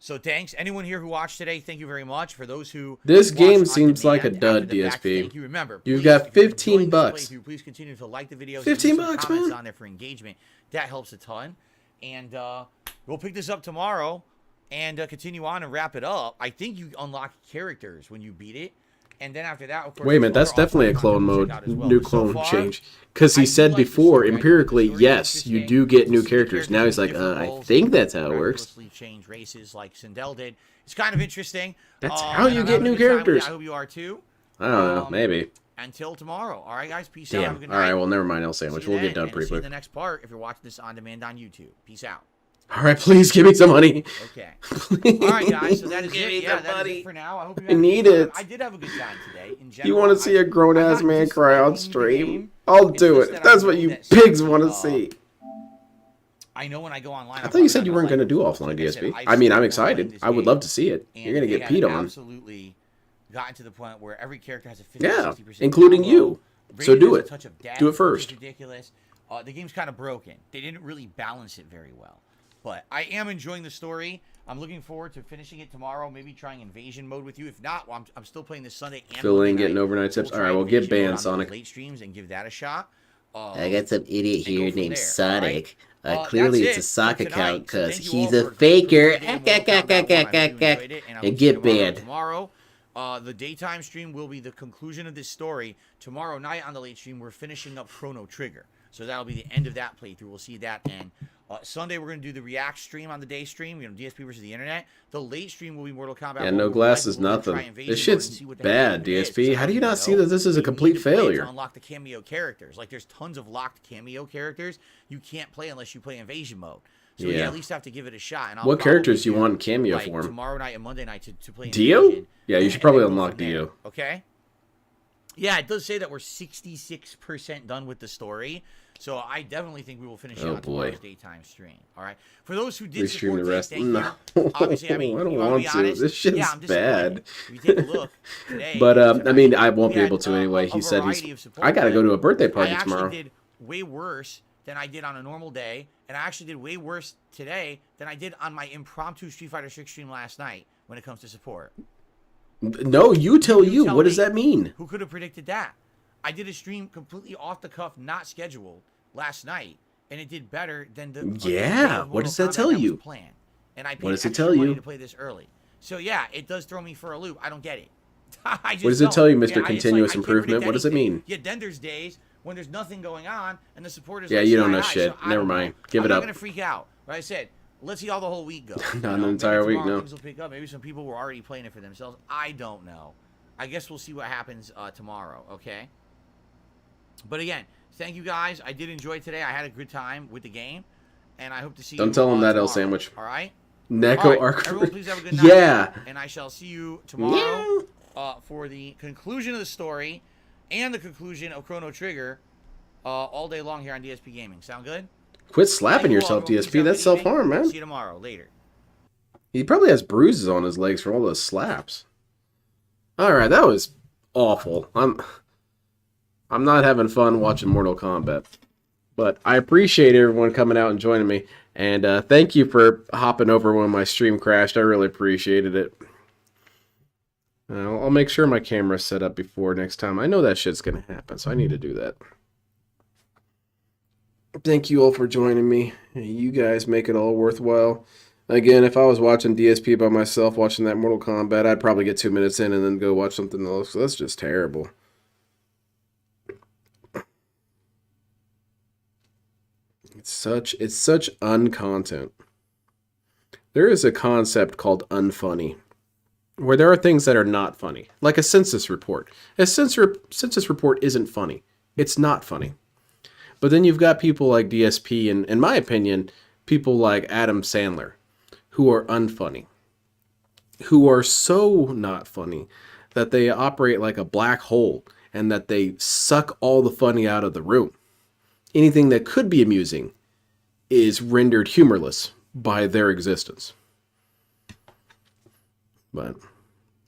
So thanks. Anyone here who watched today, thank you very much. For those who This game watched on seems like a demand dud, after the fact, DSP. Thank you. Remember, You've please, got if you're 15 enjoying this bucks. playthrough, please continue to like the videos. 15 leave some bucks, comments man. on there for engagement. That helps a ton. And we'll pick this up tomorrow and continue on and wrap it up. I think you unlock characters when you beat it. And then after that, of course, Wait a minute, that's definitely a clone mode, new clone change. Because he said before, empirically, yes, you do get new characters. Now he's like, I think that's how it works. Change races like Sindel did. It's kind of interesting. That's how you get new characters. I hope you are too. I don't know, maybe. Until tomorrow. All right, guys. Peace out. Have a Damn. good All night. right, well, never mind, El Sandwich. See you We'll get then, done and pretty see you quick. in the next part if you're watching this on demand on YouTube. Peace out. All right, please give me some money. Okay. All right, guys. So that is it. Yeah, that is it for now. I hope you I had a need good time. it. I did have a good time today. In You general, want to see a grown-ass I'm not man cry on disliking the game. stream? I'll It's do just it. that That's I what know you that pigs some, want to see. I know when I go online. I thought you said you weren't going to do offline DSP. I mean, I'm excited. I would love to see it. You're going to get peed on. Absolutely gotten to the point where every character has a 50 Yeah, 60% including combo. you. So Raiden do has a it. touch of dash, Do it which is first. ridiculous. The game's kind of broken. They didn't really balance it very well. But I am enjoying the story. I'm looking forward to finishing it tomorrow. Maybe trying invasion mode with you. If not, well, I'm still playing this Sunday. And Fill in, Monday getting night. overnight tips. We'll All right, try well, get invasion mode banned, on those Sonic. late streams and give that a shot. I got some idiot and go here from named there, Sonic. alright? Clearly, That's it's a it sock for tonight. account So because thank you all he's a for faker. tuning in to Mortal Kombat 1. I really enjoyed it, and I will And see you get banned. tomorrow. The daytime stream will be the conclusion of this story. Tomorrow night on the late stream, we're finishing up Chrono Trigger. So that'll be the end of that playthrough. We'll see that then. Sunday, we're going to do the React stream on the day stream, DSP versus the internet. The late stream will be Mortal Kombat. Yeah, no glasses, nothing. This shit's bad, DSP. How do you not see that this is a complete failure? To unlock the cameo characters. Like, there's tons of locked cameo characters you can't play unless you play invasion mode. So you Yeah. at least have to give it a shot. And I'll What characters do you probably want in cameo like, form? tomorrow night and Monday night to play Dio? Invasion, Yeah, you should and probably then go unlock from there, Dio. Okay? Yeah, it does say that we're 66% done with the story. So I definitely think we will finish it Oh, on boy. tomorrow's daytime stream. All right. For those who did Restream support the rest. thank No, you. Obviously, I mean, I don't you wanna want be to. honest? This shit's Yeah, I'm disappointed. bad. If you take a look today, But tonight, I mean, I won't we be able had, to anyway. a He said variety he's. of support, I gotta go to a birthday but party I actually tomorrow. did way worse than I did on a normal day, and I actually did way worse today than I did on my impromptu Street Fighter 6 stream last night when it comes to support. No, you tell you. tell What does me. that mean? Who could have predicted that? I did a stream completely off the cuff, not scheduled, last night, and it did better than the Yeah, what does that tell you? Planned. And I paid What does it extra tell money you? to play this early. So yeah, it does throw me for a loop. I don't get it. I just What does it don't. tell you, Mr. Yeah, I just, Continuous I can't Improvement? predict What does it anything. mean? Yeah, then there's days when there's nothing going on and the support is Yeah, like you don't sky know high. shit. So I Never don't know. mind. Give it I'm up. not gonna freak out. But I said, let's see how the whole week goes. Not You know? an entire Maybe week, tomorrow no. Things will pick up. Maybe some people were already playing it for themselves. I don't know. I guess we'll see what happens tomorrow. Okay. But again, thank you guys. I did enjoy today. I had a good time with the game, and I hope to see you. Don't tell him that, tomorrow. L Sandwich. All right. Neko All right. Arc. Everyone, please have a good night. Yeah. And I shall see you tomorrow for the conclusion of the story and the conclusion of Chrono Trigger all day long here on DSP Gaming. Sound good? Quit slapping yourself, DSP. That's self-harm, man. See you tomorrow. Later. He probably has bruises on his legs from all those slaps. All right, that was awful. I'm not having fun watching Mortal Kombat. But I appreciate everyone coming out and joining me. And thank you for hopping over when my stream crashed. I really appreciated it. I'll make sure my camera's set up before next time. I know that shit's going to happen, so I need to do that. Thank you all for joining me. You guys make it all worthwhile. Again, if I was watching DSP by myself, watching that Mortal Kombat, I'd probably get 2 minutes in and then go watch something else. So that's just terrible. It's such uncontent. There is a concept called unfunny, where there are things that are not funny, like a census report. A census report isn't funny. It's not funny. But then you've got people like DSP and, in my opinion, people like Adam Sandler, who are unfunny, who are so not funny that they operate like a black hole and that they suck all the funny out of the room. Anything that could be amusing is rendered humorless by their existence. But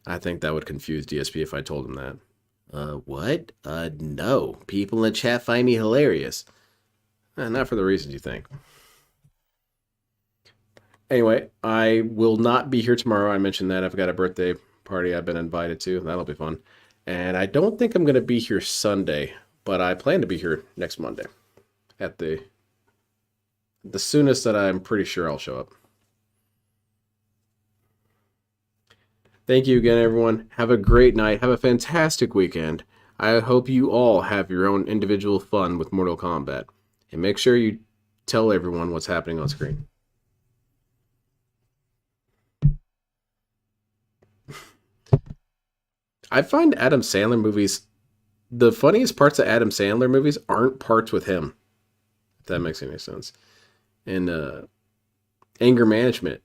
I think that would confuse DSP if I told him that. What? No. People in chat find me hilarious. Not for the reasons you think. Anyway, I will not be here tomorrow. I mentioned that. I've got a birthday party I've been invited to. That'll be fun. And I don't think I'm going to be here Sunday, but I plan to be here next Monday. At the soonest that I'm pretty sure I'll show up. Thank you again, everyone. Have a great night. Have a fantastic weekend. I hope you all have your own individual fun with Mortal Kombat. And make sure you tell everyone what's happening on screen. I find Adam Sandler movies, the funniest parts of Adam Sandler movies aren't parts with him. If that makes any sense. And Anger Management,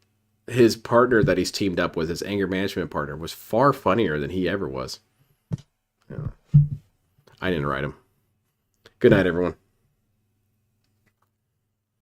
his partner that he's teamed up with, his anger management partner, was far funnier than he ever was. Yeah. I didn't write him. Good night, everyone.